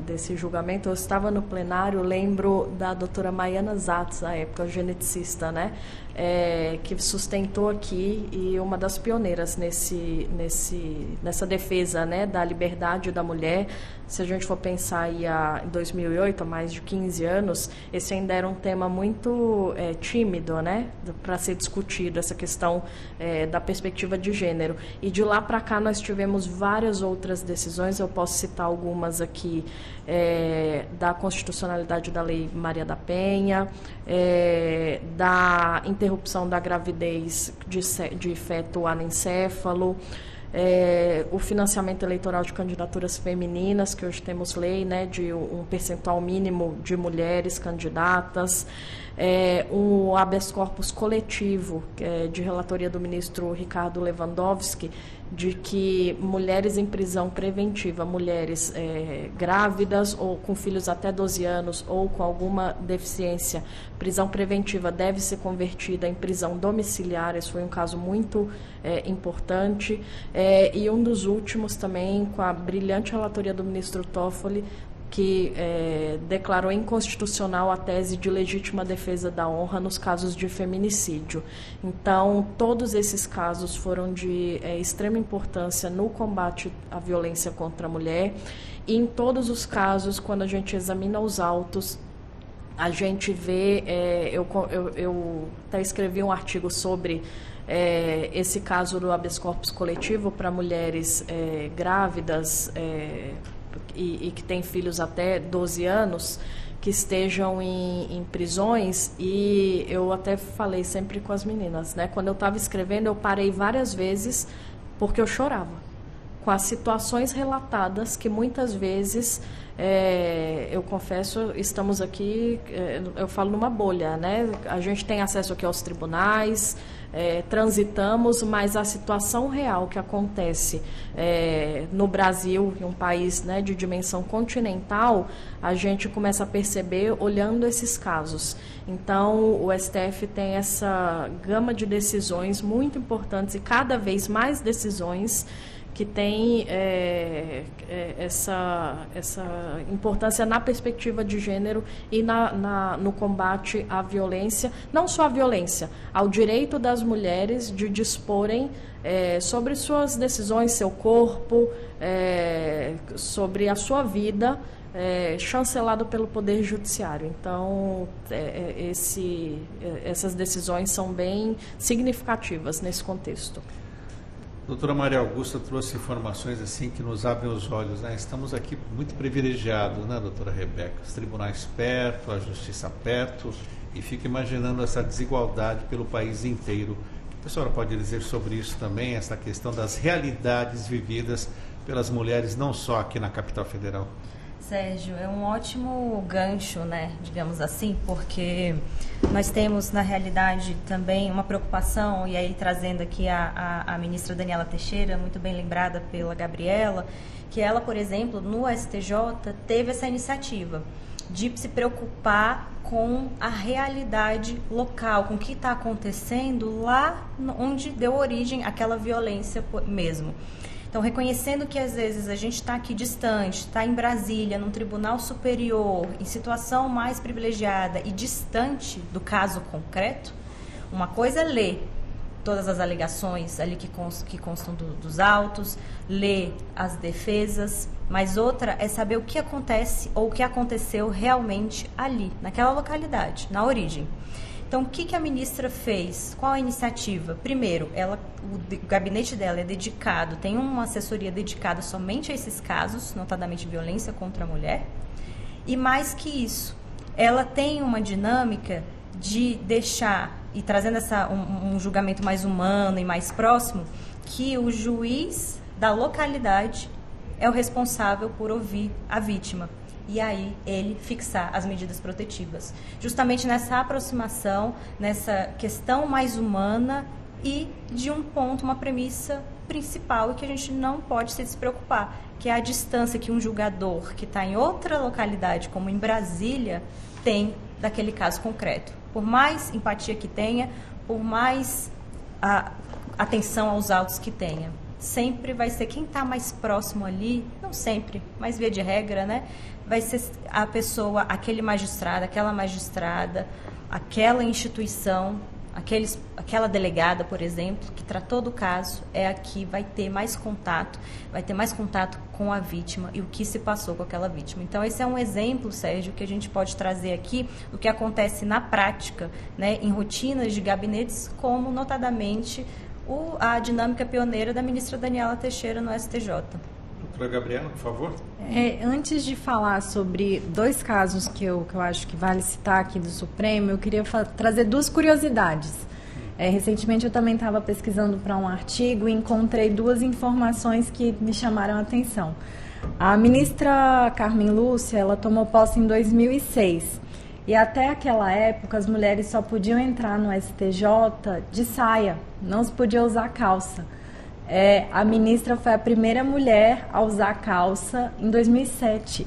desse julgamento. Eu estava no plenário, lembro da doutora Maiana Zatz, na época, geneticista, né? Que sustentou aqui e uma das pioneiras nessa defesa, né, da liberdade da mulher. Se a gente for pensar aí em 2008, há mais de 15 anos, esse ainda era um tema muito tímido, né, para ser discutido, essa questão da perspectiva de gênero. E de lá para cá nós tivemos várias outras decisões, eu posso citar algumas aqui, da constitucionalidade da Lei Maria da Penha, da interrupção da gravidez de feto anencéfalo, o financiamento eleitoral de candidaturas femininas, que hoje temos lei, né, de um percentual mínimo de mulheres candidatas, o habeas corpus coletivo, de relatoria do ministro Ricardo Lewandowski, de que mulheres em prisão preventiva, mulheres grávidas ou com filhos até 12 anos ou com alguma deficiência, prisão preventiva deve ser convertida em prisão domiciliar. Esse foi um caso muito importante. E um dos últimos também, com a brilhante relatoria do ministro Toffoli, que declarou inconstitucional a tese de legítima defesa da honra nos casos de feminicídio. Então, todos esses casos foram de extrema importância no combate à violência contra a mulher, e em todos os casos, quando a gente examina os autos, a gente vê, eu até escrevi um artigo sobre esse caso do habeas corpus coletivo para mulheres grávidas, e que têm filhos até 12 anos, que estejam em prisões, e eu até falei sempre com as meninas, né? Quando eu estava escrevendo, eu parei várias vezes porque eu chorava com as situações relatadas, que muitas vezes, eu confesso, estamos aqui, eu falo numa bolha, né? A gente tem acesso aqui aos tribunais, transitamos, mas a situação real que acontece no Brasil, em um país, né, de dimensão continental, a gente começa a perceber olhando esses casos. Então, o STF tem essa gama de decisões muito importantes, e cada vez mais decisões que tem essa importância na perspectiva de gênero e no combate à violência, não só à violência, ao direito das mulheres de disporem sobre suas decisões, seu corpo, sobre a sua vida, chancelado pelo Poder Judiciário. Então, essas decisões são bem significativas nesse contexto. Doutora Maria Augusta trouxe informações assim que nos abrem os olhos, né? Estamos aqui muito privilegiados, né, doutora Rebeca? Os tribunais perto, a justiça perto, e fico imaginando essa desigualdade pelo país inteiro. O que a senhora pode dizer sobre isso também, essa questão das realidades vividas pelas mulheres, não só aqui na capital federal? Sérgio, é um ótimo gancho, né, digamos assim, porque nós temos, na realidade, também uma preocupação, e aí trazendo aqui a ministra Daniela Teixeira, muito bem lembrada pela Gabriela, que ela, por exemplo, no STJ, teve essa iniciativa de se preocupar com a realidade local, com o que está acontecendo lá onde deu origem àquela violência mesmo. Então, reconhecendo que, às vezes, a gente está aqui distante, está em Brasília, num tribunal superior, em situação mais privilegiada e distante do caso concreto, uma coisa é ler todas as alegações ali que constam dos autos, ler as defesas, mas outra é saber o que acontece ou o que aconteceu realmente ali, naquela localidade, na origem. Então, o que a ministra fez? Qual a iniciativa? Primeiro, o gabinete dela é dedicado, tem uma assessoria dedicada somente a esses casos, notadamente violência contra a mulher. E mais que isso, ela tem uma dinâmica de deixar, e trazendo um julgamento mais humano e mais próximo, que o juiz da localidade é o responsável por ouvir a vítima. E aí ele fixar as medidas protetivas. Justamente nessa aproximação, nessa questão mais humana e de um ponto, uma premissa principal, e que a gente não pode se preocupar, que é a distância que um julgador que está em outra localidade, como em Brasília, tem daquele caso concreto. Por mais empatia que tenha, por mais atenção aos autos que tenha, sempre vai ser quem está mais próximo ali, não sempre, mas via de regra, né? Vai ser a pessoa, aquele magistrado, aquela magistrada, aquela instituição, aquela delegada, por exemplo, que tratou do caso, é a que vai ter mais contato com a vítima e o que se passou com aquela vítima. Então, esse é um exemplo, Sérgio, que a gente pode trazer aqui do que acontece na prática, né, em rotinas de gabinetes, como, notadamente, a dinâmica pioneira da ministra Daniela Teixeira no STJ. Doutora Gabriela, por favor. Antes de falar sobre dois casos que eu acho que vale citar aqui do Supremo, eu queria trazer duas curiosidades. Recentemente eu também estava pesquisando para um artigo e encontrei 2 informações que me chamaram a atenção. A ministra Carmen Lúcia, ela tomou posse em 2006 e até aquela época as mulheres só podiam entrar no STJ de saia, não se podia usar calça. A ministra foi a primeira mulher a usar calça em 2007.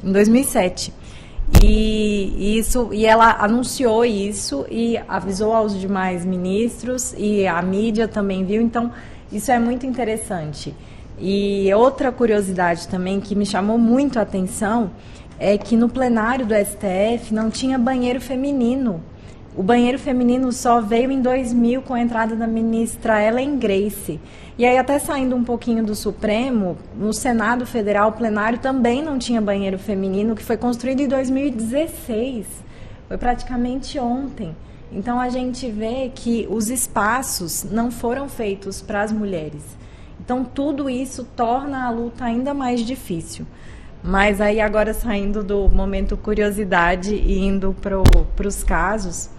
E ela anunciou isso e avisou aos demais ministros e a mídia também viu, então isso é muito interessante. E outra curiosidade também que me chamou muito a atenção é que no plenário do STF não tinha banheiro feminino. O banheiro feminino só veio em 2000 com a entrada da ministra Ellen Grace. E aí, até saindo um pouquinho do Supremo, no Senado Federal, o plenário também não tinha banheiro feminino, que foi construído em 2016. Foi praticamente ontem. Então, a gente vê que os espaços não foram feitos para as mulheres. Então, tudo isso torna a luta ainda mais difícil. Mas aí, agora, saindo do momento curiosidade e indo para os casos,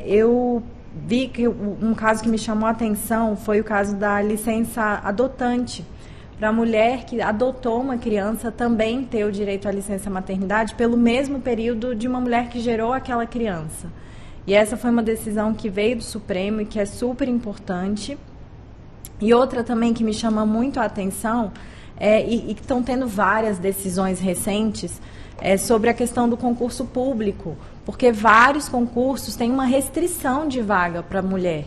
eu vi que um caso que me chamou a atenção foi o caso da licença adotante. Para a mulher que adotou uma criança também ter o direito à licença maternidade pelo mesmo período de uma mulher que gerou aquela criança. E essa foi uma decisão que veio do Supremo e que é super importante. E outra também que me chama muito a atenção, e que estão tendo várias decisões recentes, sobre a questão do concurso público, porque vários concursos têm uma restrição de vaga para mulher.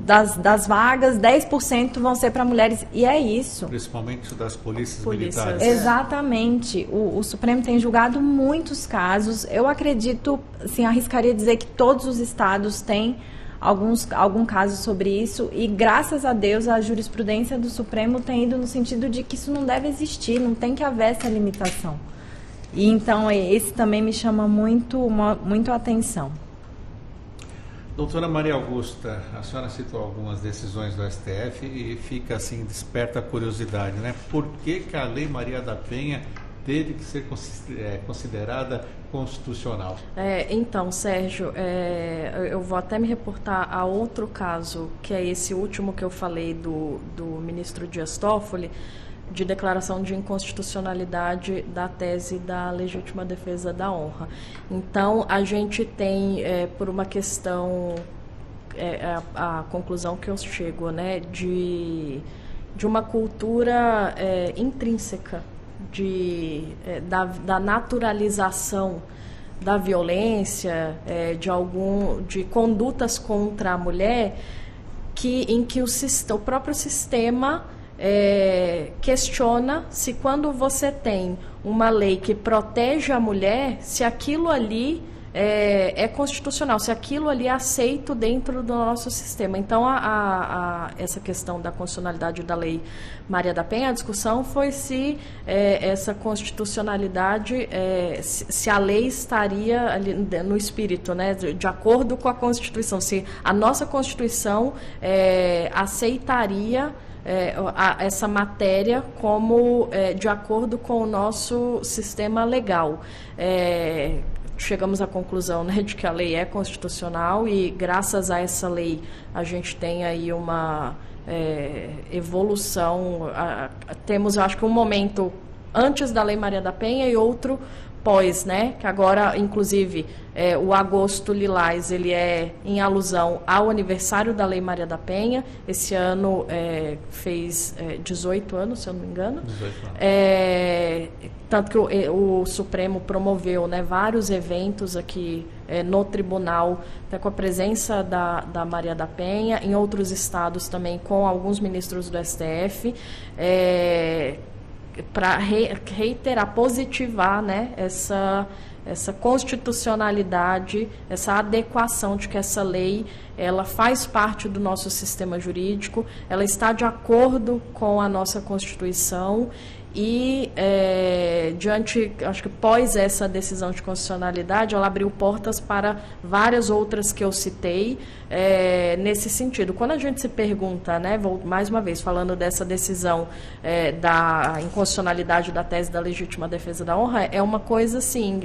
Das vagas, 10% vão ser para mulheres, e é isso. Principalmente das polícias militares. Exatamente. O Supremo tem julgado muitos casos. Eu acredito, assim, arriscaria dizer que todos os estados têm algum caso sobre isso, e graças a Deus a jurisprudência do Supremo tem ido no sentido de que isso não deve existir, não tem que haver essa limitação. E então esse também me chama muito a atenção. Doutora Maria Augusta, a senhora citou algumas decisões do STF e fica assim, desperta a curiosidade, né? Por que a Lei Maria da Penha teve que ser considerada constitucional? Então, Sérgio, eu vou até me reportar a outro caso, que é esse último que eu falei do ministro Dias Toffoli, de declaração de inconstitucionalidade da tese da legítima defesa da honra. Então, a gente tem, por uma questão, a conclusão que eu chego, né, de uma cultura intrínseca da naturalização da violência, de condutas contra a mulher, em que o próprio sistema questiona se, quando você tem uma lei que protege a mulher, se aquilo ali é constitucional, se aquilo ali é aceito dentro do nosso sistema. Então, essa questão da constitucionalidade da Lei Maria da Penha, a discussão foi se essa constitucionalidade, se a lei estaria ali no espírito, né, de acordo com a Constituição, se a nossa Constituição aceitaria essa matéria como de acordo com o nosso sistema legal. Chegamos à conclusão, né, de que a lei é constitucional, e graças a essa lei a gente tem aí uma evolução. Temos, eu acho que, um momento antes da Lei Maria da Penha e outro pós, né, que agora, inclusive, o Agosto Lilás, ele é em alusão ao aniversário da Lei Maria da Penha. Esse ano fez 18 anos, se eu não me engano. 18 anos. Tanto que o Supremo promoveu, né, vários eventos aqui no tribunal, até com a presença da Maria da Penha, em outros estados também, com alguns ministros do STF, para reiterar, positivar, né, essa constitucionalidade, essa adequação de que essa lei, ela faz parte do nosso sistema jurídico, ela está de acordo com a nossa Constituição. E, acho que pós essa decisão de constitucionalidade, ela abriu portas para várias outras que eu citei, nesse sentido. Quando a gente se pergunta, né, vou mais uma vez falando dessa decisão da inconstitucionalidade da tese da legítima defesa da honra, é uma coisa assim,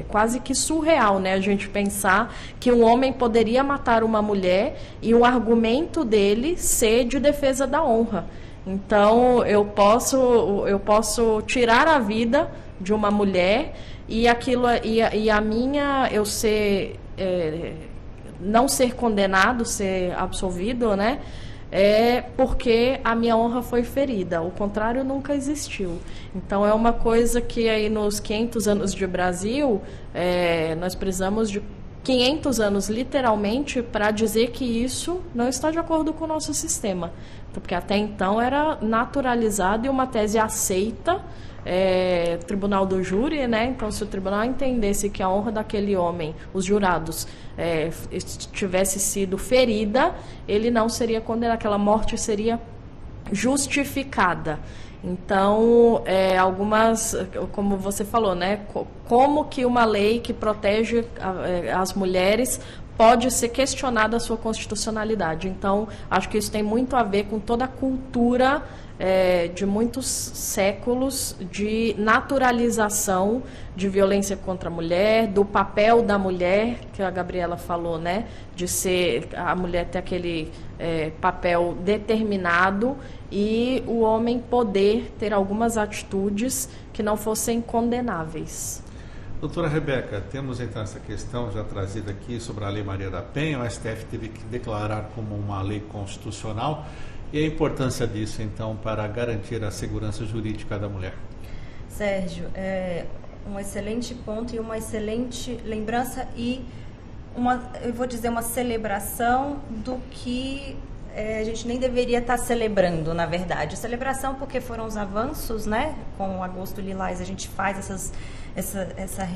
quase que surreal, né? A gente pensar que um homem poderia matar uma mulher e o argumento dele ser de defesa da honra. Então, eu posso tirar a vida de uma mulher e a minha, eu ser, não ser condenado, ser absolvido, né? Porque a minha honra foi ferida. O contrário nunca existiu. Então, é uma coisa que aí nos 500 anos de Brasil, nós precisamos de 500 anos, literalmente, para dizer que isso não está de acordo com o nosso sistema. Porque até então era naturalizado e uma tese aceita, tribunal do júri, né? Então, se o tribunal entendesse que a honra daquele homem, os jurados, tivesse sido ferida, ele não seria condenado, aquela morte seria justificada. Então, algumas, como você falou, né? Como que uma lei que protege as mulheres pode ser questionada a sua constitucionalidade. Então, acho que isso tem muito a ver com toda a cultura de muitos séculos de naturalização de violência contra a mulher, do papel da mulher, que a Gabriela falou, né? De ser a mulher ter aquele papel determinado e o homem poder ter algumas atitudes que não fossem condenáveis. Doutora Rebeca, temos então essa questão já trazida aqui sobre a Lei Maria da Penha. O STF teve que declarar como uma lei constitucional. E a importância disso, então, para garantir a segurança jurídica da mulher? Sérgio, um excelente ponto e uma excelente lembrança e eu vou dizer, uma celebração do que a gente nem deveria estar celebrando, na verdade. Celebração porque foram os avanços, né? Com o Agosto Lilás a gente faz essa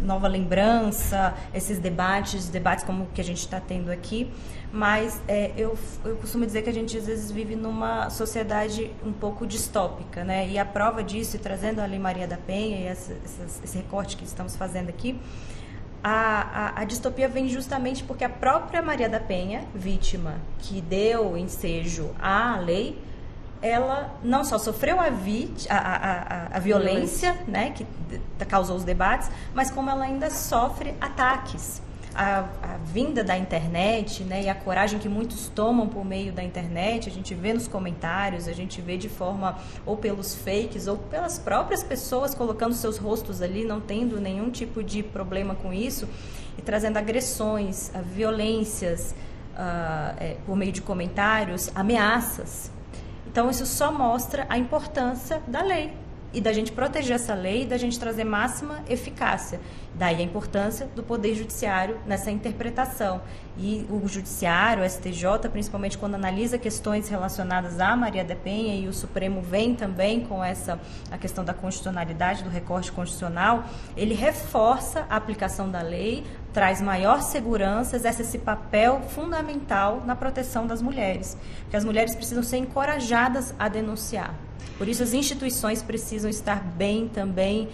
nova lembrança, esses debates como que a gente está tendo aqui, mas eu costumo dizer que a gente às vezes vive numa sociedade um pouco distópica, né? E a prova disso, trazendo a Lei Maria da Penha e esse recorte que estamos fazendo aqui, a distopia vem justamente porque a própria Maria da Penha, vítima que deu ensejo à lei, ela não só sofreu a violência, né, que causou os debates, mas como ela ainda sofre ataques. A vinda da internet, né, e a coragem que muitos tomam por meio da internet, a gente vê nos comentários, a gente vê de forma ou pelos fakes ou pelas próprias pessoas colocando seus rostos ali, não tendo nenhum tipo de problema com isso, e trazendo agressões, violências por meio de comentários, ameaças. Então, isso só mostra a importância da lei e da gente proteger essa lei e da gente trazer máxima eficácia. Daí a importância do Poder Judiciário nessa interpretação. E o Judiciário, o STJ, principalmente quando analisa questões relacionadas à Maria da Penha, e o Supremo vem também com a questão da constitucionalidade, do recorte constitucional, ele reforça a aplicação da lei, traz maior segurança, exerce esse papel fundamental na proteção das mulheres. Porque as mulheres precisam ser encorajadas a denunciar. Por isso, as instituições precisam estar bem também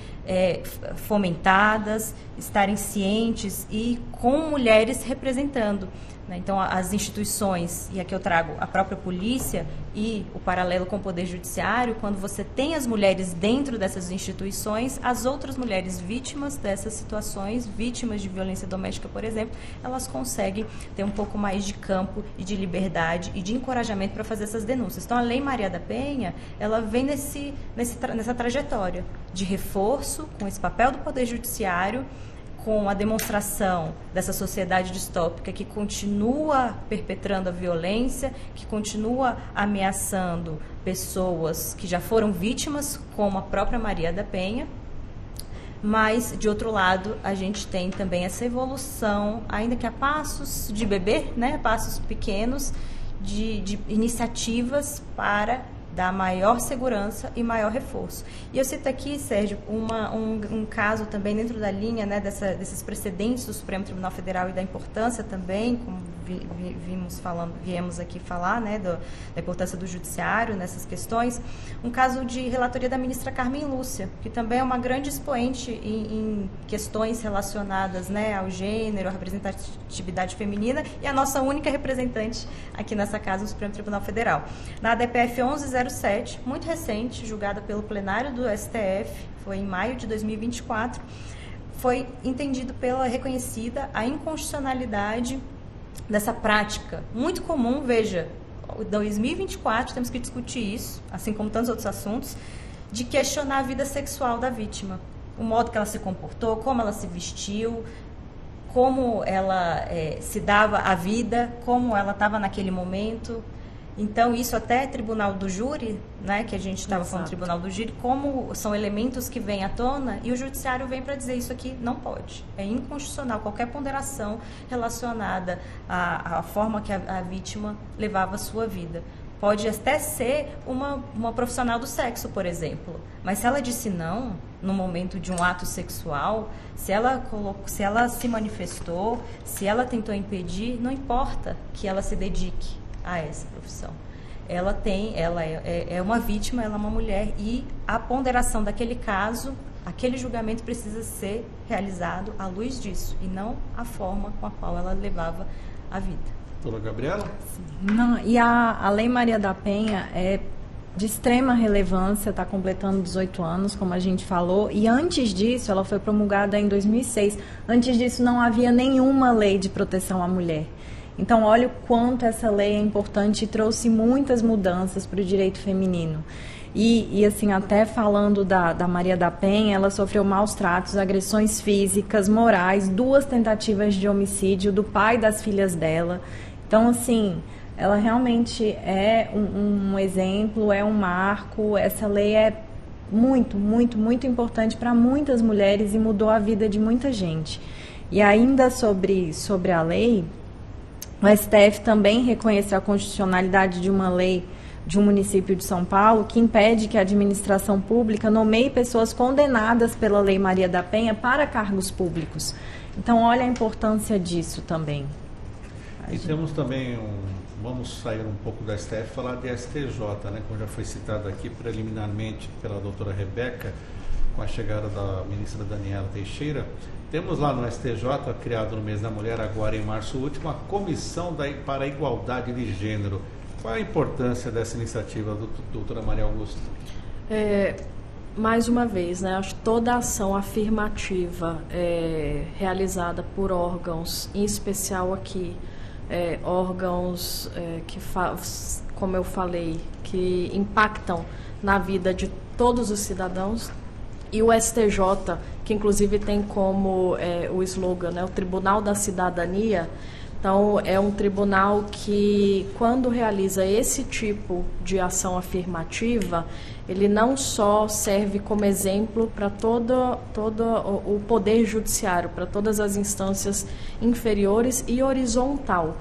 fomentadas, estarem cientes e com mulheres representando. Né? Então, as instituições, e aqui eu trago a própria polícia e o paralelo com o Poder Judiciário, quando você tem as mulheres dentro dessas instituições, as outras mulheres vítimas dessas situações, vítimas de violência doméstica, por exemplo, elas conseguem ter um pouco mais de campo e de liberdade e de encorajamento para fazer essas denúncias. Então, a Lei Maria da Penha, ela vem nessa trajetória de reforço com esse papel do Poder Judiciário, com a demonstração dessa sociedade distópica que continua perpetrando a violência, que continua ameaçando pessoas que já foram vítimas, como a própria Maria da Penha. Mas, de outro lado, a gente tem também essa evolução, ainda que a passos de bebê, né, passos pequenos, de iniciativas para dar maior segurança e maior reforço. E eu cito aqui, Sérgio, um caso também dentro da linha, né, desses precedentes do Supremo Tribunal Federal e da importância também, como viemos aqui falar, né, da importância do judiciário nessas questões, um caso de relatoria da ministra Carmen Lúcia, que também é uma grande expoente em questões relacionadas, né, ao gênero, à representatividade feminina, e a nossa única representante aqui nessa casa do Supremo Tribunal Federal. Na ADPF 1107, muito recente, julgada pelo plenário do STF, foi em maio de 2024, foi entendido reconhecida a inconstitucionalidade dessa prática muito comum. Veja, em 2024 temos que discutir isso, assim como tantos outros assuntos, de questionar a vida sexual da vítima, o modo que ela se comportou, como ela se vestiu, como ela se dava a vida, como ela estava naquele momento. Então, isso até tribunal do júri, né, que a gente estava falando do tribunal do júri, como são elementos que vêm à tona, e o judiciário vem para dizer isso aqui não pode. É inconstitucional qualquer ponderação relacionada à forma que a vítima levava a sua vida. Pode até ser uma profissional do sexo, por exemplo, mas se ela disse não no momento de um ato sexual, se ela se manifestou, se ela tentou impedir, não importa que ela se dedique a essa profissão. Ela é uma vítima, ela é uma mulher, e a ponderação daquele caso, aquele julgamento precisa ser realizado à luz disso, e não a forma com a qual ela levava a vida. Doutora Gabriela? Não, e a Lei Maria da Penha é de extrema relevância, está completando 18 anos, como a gente falou, e antes disso, ela foi promulgada em 2006. Antes disso, não havia nenhuma lei de proteção à mulher. Então, olha o quanto essa lei é importante e trouxe muitas mudanças para o direito feminino. E assim, até falando da Maria da Penha, ela sofreu maus tratos, agressões físicas, morais, 2 tentativas de homicídio do pai das filhas dela. Então, assim, ela realmente é um exemplo, é um marco. Essa lei é muito, muito, muito importante para muitas mulheres e mudou a vida de muita gente. E ainda sobre a lei, o STF também reconheceu a constitucionalidade de uma lei de um município de São Paulo que impede que a administração pública nomeie pessoas condenadas pela Lei Maria da Penha para cargos públicos. Então, olha a importância disso também. E temos também vamos sair um pouco da STF e falar de STJ, né? Como já foi citado aqui preliminarmente pela doutora Rebeca, com a chegada da ministra Daniela Teixeira. Temos lá no STJ, criado no mês da mulher, agora em março último, a Comissão para a Igualdade de Gênero. Qual a importância dessa iniciativa, doutora Maria Augusta? Mais uma vez, né, acho que toda ação afirmativa realizada por órgãos, em especial aqui, órgãos que, como eu falei, que impactam na vida de todos os cidadãos, e o STJ, que inclusive tem como o slogan, né, o Tribunal da Cidadania. Então, é um tribunal que, quando realiza esse tipo de ação afirmativa, ele não só serve como exemplo para todo o poder judiciário, para todas as instâncias inferiores e horizontal,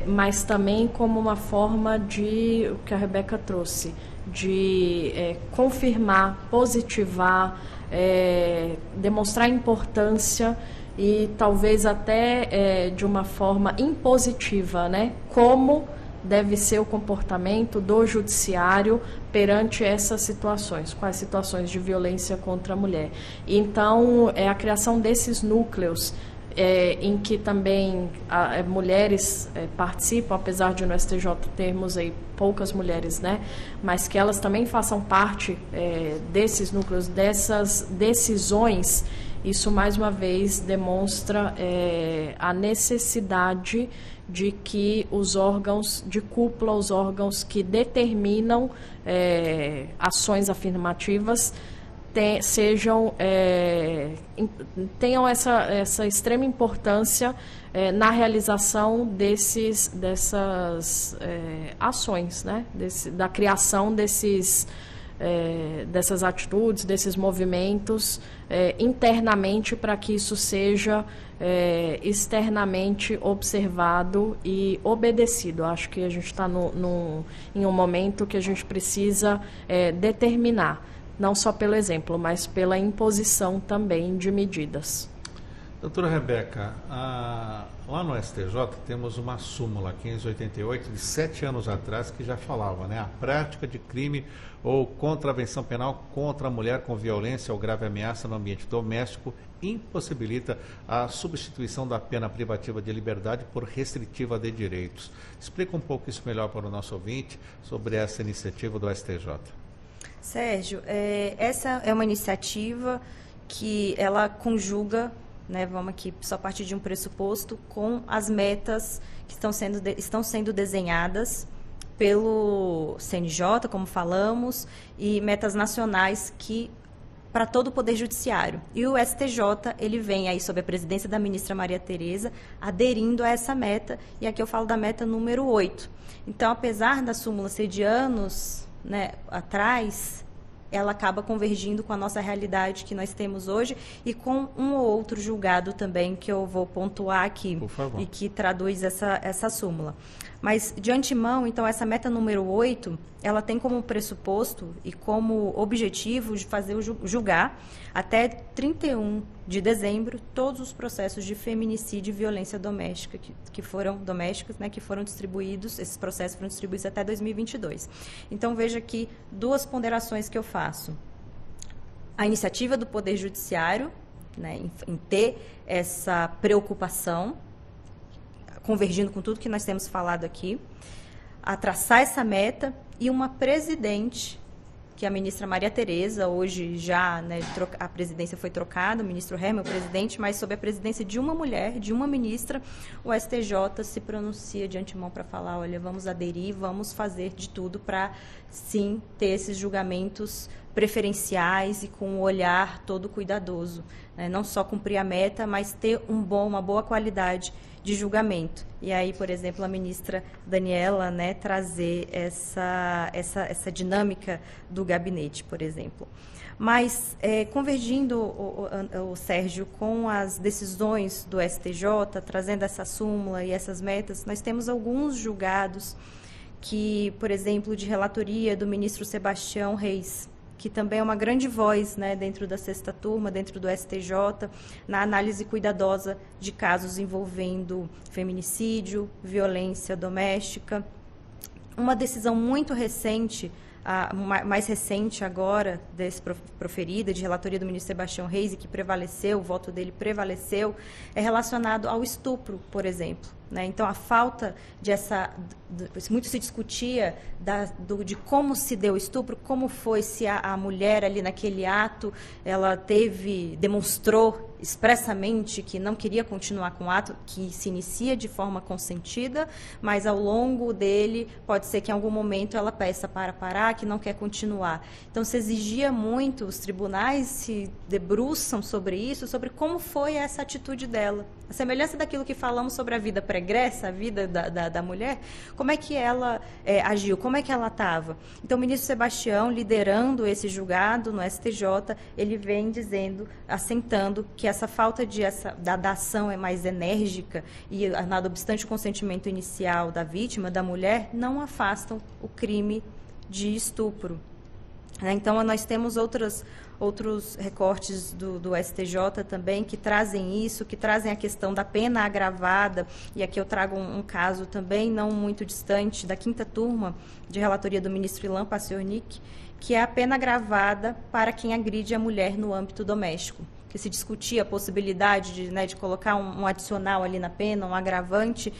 mas também como uma forma de, o que a Rebeca trouxe, de confirmar, positivar, demonstrar importância e talvez até de uma forma impositiva, né? Como deve ser o comportamento do judiciário perante essas situações, com as situações de violência contra a mulher. Então, a criação desses núcleos em que também mulheres participam, apesar de no STJ termos aí poucas mulheres, né? Mas que elas também façam parte desses núcleos, dessas decisões. Isso, mais uma vez, demonstra a necessidade de que os órgãos de cúpula, os órgãos que determinam ações afirmativas, tenham essa extrema importância na realização dessas ações, né? Da criação dessas atitudes, desses movimentos internamente, para que isso seja externamente observado e obedecido. Acho que a gente está em um momento que a gente precisa determinar, não só pelo exemplo, mas pela imposição também de medidas. Doutora Rebeca, lá no STJ temos uma súmula 588 de 7 anos atrás que já falava, né? A prática de crime ou contravenção penal contra a mulher com violência ou grave ameaça no ambiente doméstico impossibilita a substituição da pena privativa de liberdade por restritiva de direitos. Explica um pouco isso melhor para o nosso ouvinte sobre essa iniciativa do STJ. Sérgio, essa é uma iniciativa que ela conjuga, né, vamos aqui só partir de um pressuposto, com as metas que estão sendo desenhadas pelo CNJ, como falamos, e metas nacionais para todo o Poder Judiciário. E o STJ, ele vem aí sob a presidência da ministra Maria Tereza, aderindo a essa meta, e aqui eu falo da meta número 8. Então, apesar da súmula ser de anos, né, atrás, ela acaba convergindo com a nossa realidade que nós temos hoje e com um ou outro julgado também que eu vou pontuar aqui. Por favor. E que traduz essa súmula. Mas, de antemão, então, essa meta número 8, ela tem como pressuposto e como objetivo de fazer julgar até 31 de dezembro todos os processos de feminicídio e violência doméstica que foram distribuídos, esses processos foram distribuídos até 2022. Então, veja aqui duas ponderações que eu faço. A iniciativa do Poder Judiciário, né, em ter essa preocupação, convergindo com tudo que nós temos falado aqui, a traçar essa meta, e uma presidente, que é a ministra Maria Tereza, hoje já, né, a presidência foi trocada, o ministro Herman, o presidente, mas sob a presidência de uma mulher, de uma ministra, o STJ se pronuncia de antemão para falar, olha, vamos aderir, vamos fazer de tudo para, sim, ter esses julgamentos preferenciais e com um olhar todo cuidadoso, né? Não só cumprir a meta, mas ter uma boa qualidade de julgamento. E aí, por exemplo, a ministra Daniela, né, trazer essa dinâmica do gabinete, por exemplo. Mas, convergindo, o Sérgio, com as decisões do STJ, trazendo essa súmula e essas metas, nós temos alguns julgados que, por exemplo, de relatoria do ministro Sebastião Reis, que também é uma grande voz, né, dentro da sexta turma, dentro do STJ, na análise cuidadosa de casos envolvendo feminicídio, violência doméstica. Uma decisão muito recente, mais recente agora, proferida, de relatoria do ministro Sebastião Reis, e que prevaleceu, o voto dele prevaleceu, é relacionado ao estupro, por exemplo. Né? Então, a falta muito se discutia de como se deu o estupro, como foi, se a mulher ali naquele ato, ela demonstrou expressamente que não queria continuar com o ato, que se inicia de forma consentida, mas ao longo dele pode ser que em algum momento ela peça para parar, que não quer continuar. Então, se exigia muito, os tribunais se debruçam sobre isso, sobre como foi essa atitude dela. A semelhança daquilo que falamos sobre a vida pregressa, a vida da mulher, como é que ela agiu, como é que ela estava. Então, o ministro Sebastião, liderando esse julgado no STJ, ele vem dizendo, assentando, que essa falta da ação é mais enérgica e, nada obstante o consentimento inicial da vítima, da mulher, não afastam o crime de estupro. Então, nós temos outros recortes do STJ também que trazem isso, que trazem a questão da pena agravada, e aqui eu trago um caso também não muito distante, da quinta turma de relatoria do ministro Ilan Paciornik, que é a pena agravada para quem agride a mulher no âmbito doméstico, que se discutia a possibilidade de colocar um adicional ali na pena, um agravante,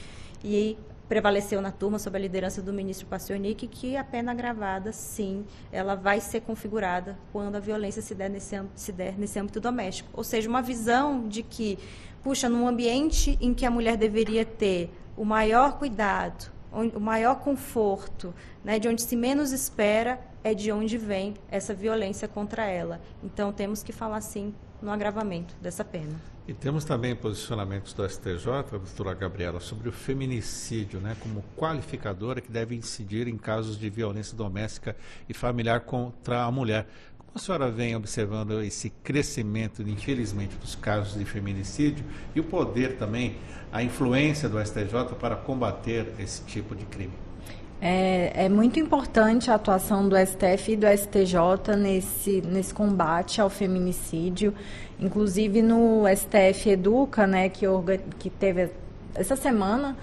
e prevaleceu na turma, sob a liderança do ministro Paciornik, que a pena agravada, sim, ela vai ser configurada quando a violência se der nesse âmbito doméstico. Ou seja, uma visão de que, num ambiente em que a mulher deveria ter o maior cuidado, o maior conforto, né, de onde se menos espera, é de onde vem essa violência contra ela. Então, temos que falar, sim, no agravamento dessa pena. E temos também posicionamentos do STJ, doutora Gabriela, sobre o feminicídio, né, como qualificadora que deve incidir em casos de violência doméstica e familiar contra a mulher. Como a senhora vem observando esse crescimento, infelizmente, dos casos de feminicídio e o poder também, a influência do STJ para combater esse tipo de crime? É muito importante a atuação do STF e do STJ nesse combate ao feminicídio. Inclusive no STF Educa, né, que teve essa semana,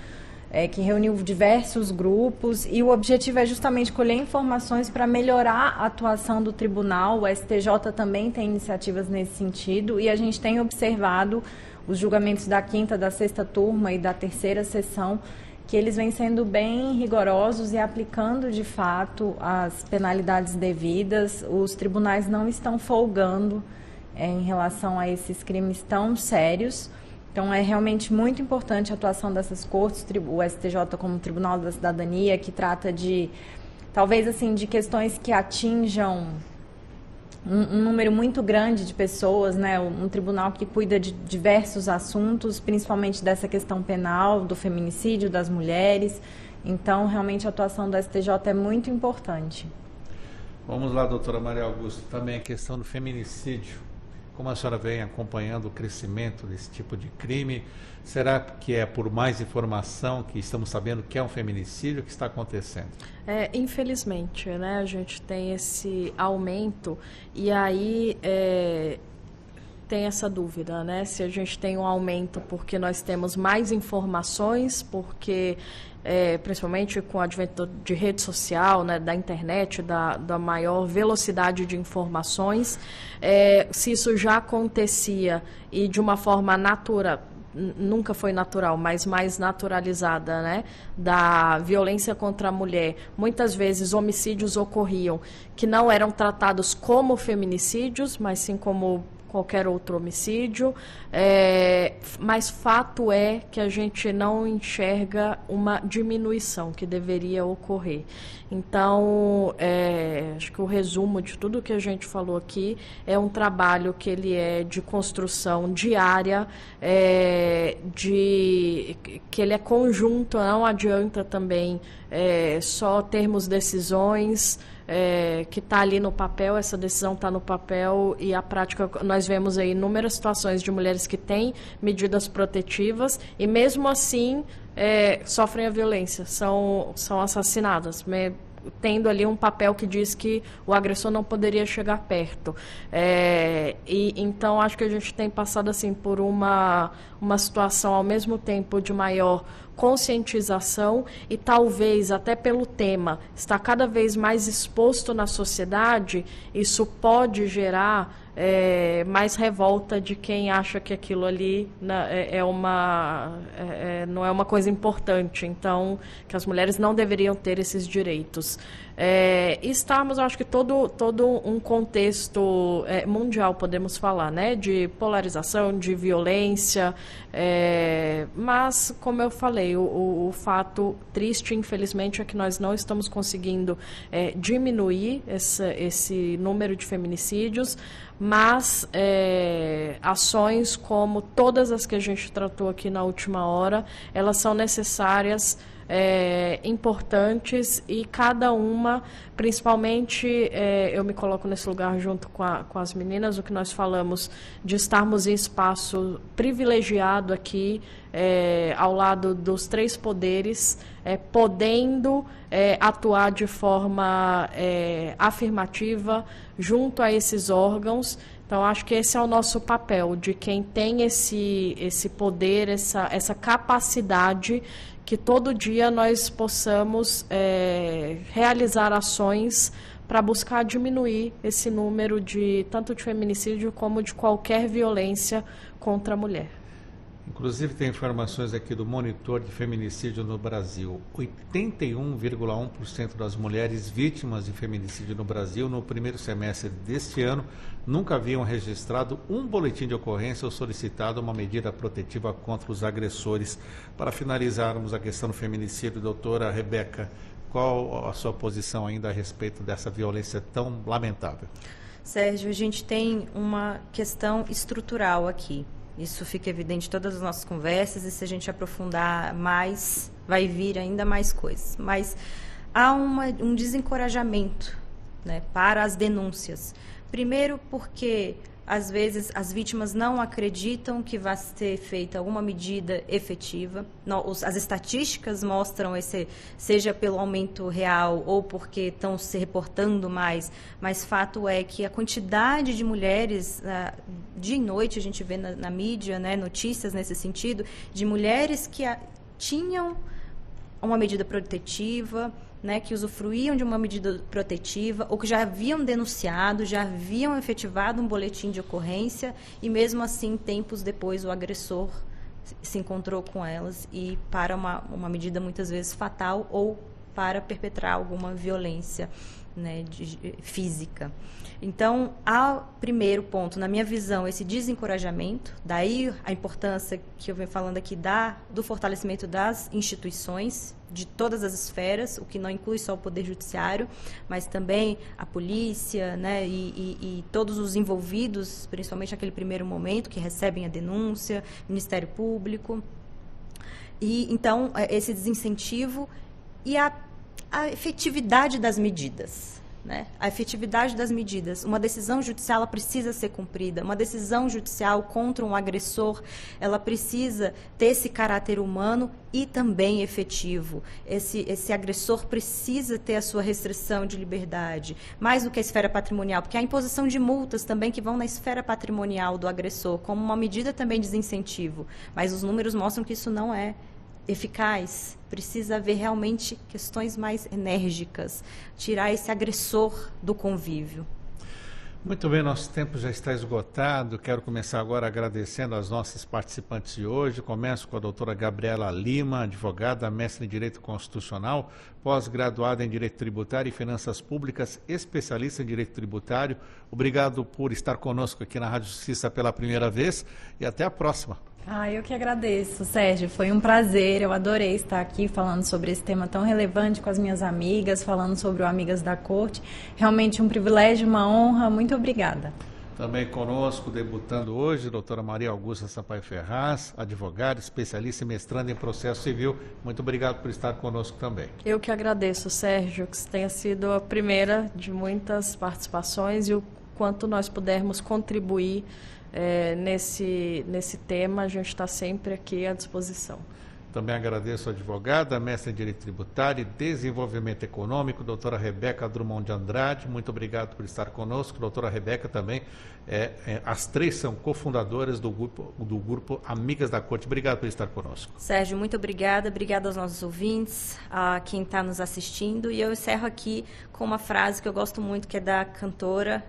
que reuniu diversos grupos, e o objetivo é justamente colher informações para melhorar a atuação do tribunal. O STJ também tem iniciativas nesse sentido, e a gente tem observado os julgamentos da quinta, da sexta turma e da terceira sessão, que eles vêm sendo bem rigorosos e aplicando, de fato, as penalidades devidas. Os tribunais não estão folgando em relação a esses crimes tão sérios. Então, é realmente muito importante a atuação dessas cortes, o STJ como Tribunal da Cidadania, que trata de, talvez, assim, de questões que atinjam um número muito grande de pessoas, né? Um tribunal que cuida de diversos assuntos, principalmente dessa questão penal, do feminicídio das mulheres. Então, realmente, a atuação do STJ é muito importante. Vamos lá, doutora Maria Augusta, também a questão do feminicídio. Como a senhora vem acompanhando o crescimento desse tipo de crime? Será que é por mais informação que estamos sabendo que é um feminicídio que está acontecendo? Infelizmente, né, a gente tem esse aumento e aí tem essa dúvida, né? Se a gente tem um aumento porque nós temos mais informações, porque principalmente com o advento de rede social, né, da internet, da maior velocidade de informações, se isso já acontecia e de uma forma natural, nunca foi natural, mas mais naturalizada, né, da violência contra a mulher. Muitas vezes homicídios ocorriam que não eram tratados como feminicídios, mas sim como qualquer outro homicídio, mas fato é que a gente não enxerga uma diminuição que deveria ocorrer. Então, acho que o resumo de tudo que a gente falou aqui é um trabalho que ele é de construção diária, que ele é conjunto, não adianta também só termos decisões que está ali no papel, essa decisão está no papel e a prática, nós vemos aí inúmeras situações de mulheres que têm medidas protetivas e mesmo assim sofrem a violência, são assassinadas, tendo ali um papel que diz que o agressor não poderia chegar perto. Então, acho que a gente tem passado assim, por uma situação, ao mesmo tempo, de maior conscientização e talvez até pelo tema estar cada vez mais exposto na sociedade, isso pode gerar mais revolta de quem acha que aquilo ali não é uma coisa importante, então que as mulheres não deveriam ter esses direitos. Estamos, acho que todo um contexto mundial, podemos falar, né, de polarização, de violência, mas, como eu falei, o fato triste, infelizmente, é que nós não estamos conseguindo diminuir esse número de feminicídios, mas ações como todas as que a gente tratou aqui na última hora, elas são necessárias, importantes e cada uma, principalmente, eu me coloco nesse lugar junto com as meninas, o que nós falamos de estarmos em espaço privilegiado aqui, ao lado dos três poderes, podendo atuar de forma afirmativa junto a esses órgãos. Então, acho que esse é o nosso papel, de quem tem esse poder, essa capacidade, que todo dia nós possamos realizar ações para buscar diminuir esse número tanto de feminicídio como de qualquer violência contra a mulher. Inclusive, tem informações aqui do monitor de feminicídio no Brasil. 81,1% das mulheres vítimas de feminicídio no Brasil no primeiro semestre deste ano nunca haviam registrado um boletim de ocorrência ou solicitado uma medida protetiva contra os agressores. Para finalizarmos a questão do feminicídio, doutora Rebeca, qual a sua posição ainda a respeito dessa violência tão lamentável? Sérgio, a gente tem uma questão estrutural aqui. Isso fica evidente em todas as nossas conversas e se a gente aprofundar mais, vai vir ainda mais coisas. Mas há um desencorajamento, né, para as denúncias. Primeiro porque, às vezes, as vítimas não acreditam que vai ser feita alguma medida efetiva. As estatísticas mostram seja pelo aumento real ou porque estão se reportando mais, mas fato é que a quantidade de mulheres, dia e noite a gente vê na mídia, né, notícias nesse sentido, de mulheres que tinham uma medida protetiva, né, que usufruíam de uma medida protetiva ou que já haviam denunciado, já haviam efetivado um boletim de ocorrência e mesmo assim, tempos depois, o agressor se encontrou com elas e para uma medida muitas vezes fatal ou para perpetrar alguma violência. né, física. Então, há primeiro ponto, na minha visão, esse desencorajamento, daí a importância que eu venho falando aqui do fortalecimento das instituições, de todas as esferas, o que não inclui só o Poder Judiciário, mas também a polícia, né, e todos os envolvidos, principalmente naquele primeiro momento, que recebem a denúncia, Ministério Público. E, então, esse desincentivo e a efetividade das medidas. Né? A efetividade das medidas. Uma decisão judicial ela precisa ser cumprida. Uma decisão judicial contra um agressor, ela precisa ter esse caráter humano e também efetivo. Esse agressor precisa ter a sua restrição de liberdade, mais do que a esfera patrimonial, porque há a imposição de multas também que vão na esfera patrimonial do agressor, como uma medida também de desincentivo. Mas os números mostram que isso não é eficaz. Precisa haver realmente questões mais enérgicas, tirar esse agressor do convívio. Muito bem, nosso tempo já está esgotado. Quero começar agora agradecendo aos nossos participantes de hoje. Começo com a doutora Gabriela Lima, advogada, mestre em Direito Constitucional, pós-graduada em Direito Tributário e Finanças Públicas, especialista em Direito Tributário. Obrigado por estar conosco aqui na Rádio Justiça pela primeira vez e até a próxima. Eu que agradeço, Sérgio. Foi um prazer, eu adorei estar aqui falando sobre esse tema tão relevante com as minhas amigas, falando sobre o Amigas da Corte. Realmente um privilégio, uma honra. Muito obrigada. Também conosco, debutando hoje, doutora Maria Augusta Sampaio Ferraz, advogada, especialista e mestranda em processo civil. Muito obrigado por estar conosco também. Eu que agradeço, Sérgio, que tenha sido a primeira de muitas participações e o quanto nós pudermos contribuir nesse tema, a gente está sempre aqui à disposição. Também agradeço a advogada, mestre em Direito Tributário e Desenvolvimento Econômico, doutora Rebeca Drummond de Andrade. Muito obrigado por estar conosco. Doutora Rebeca também, as três são cofundadoras do grupo Amigas da Corte. Obrigado por estar conosco. Sérgio, muito obrigada. Obrigada aos nossos ouvintes, a quem está nos assistindo. E eu encerro aqui com uma frase que eu gosto muito, que é da cantora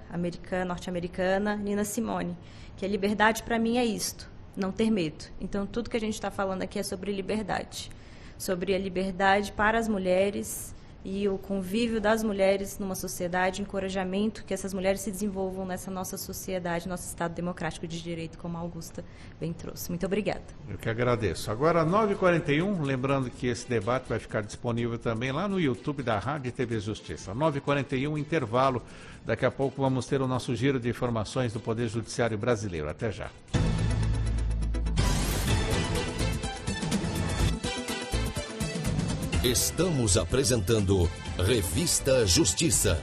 norte-americana Nina Simone, que a liberdade para mim é isto, não ter medo. Então, tudo que a gente está falando aqui é sobre liberdade. Sobre a liberdade para as mulheres e o convívio das mulheres numa sociedade, encorajamento que essas mulheres se desenvolvam nessa nossa sociedade, nosso Estado democrático de direito, como a Augusta bem trouxe. Muito obrigada. Eu que agradeço. Agora, 9h41, lembrando que esse debate vai ficar disponível também lá no YouTube da Rádio e TV Justiça. 9h41, intervalo. Daqui a pouco vamos ter o nosso giro de informações do Poder Judiciário brasileiro. Até já. Estamos apresentando Revista Justiça.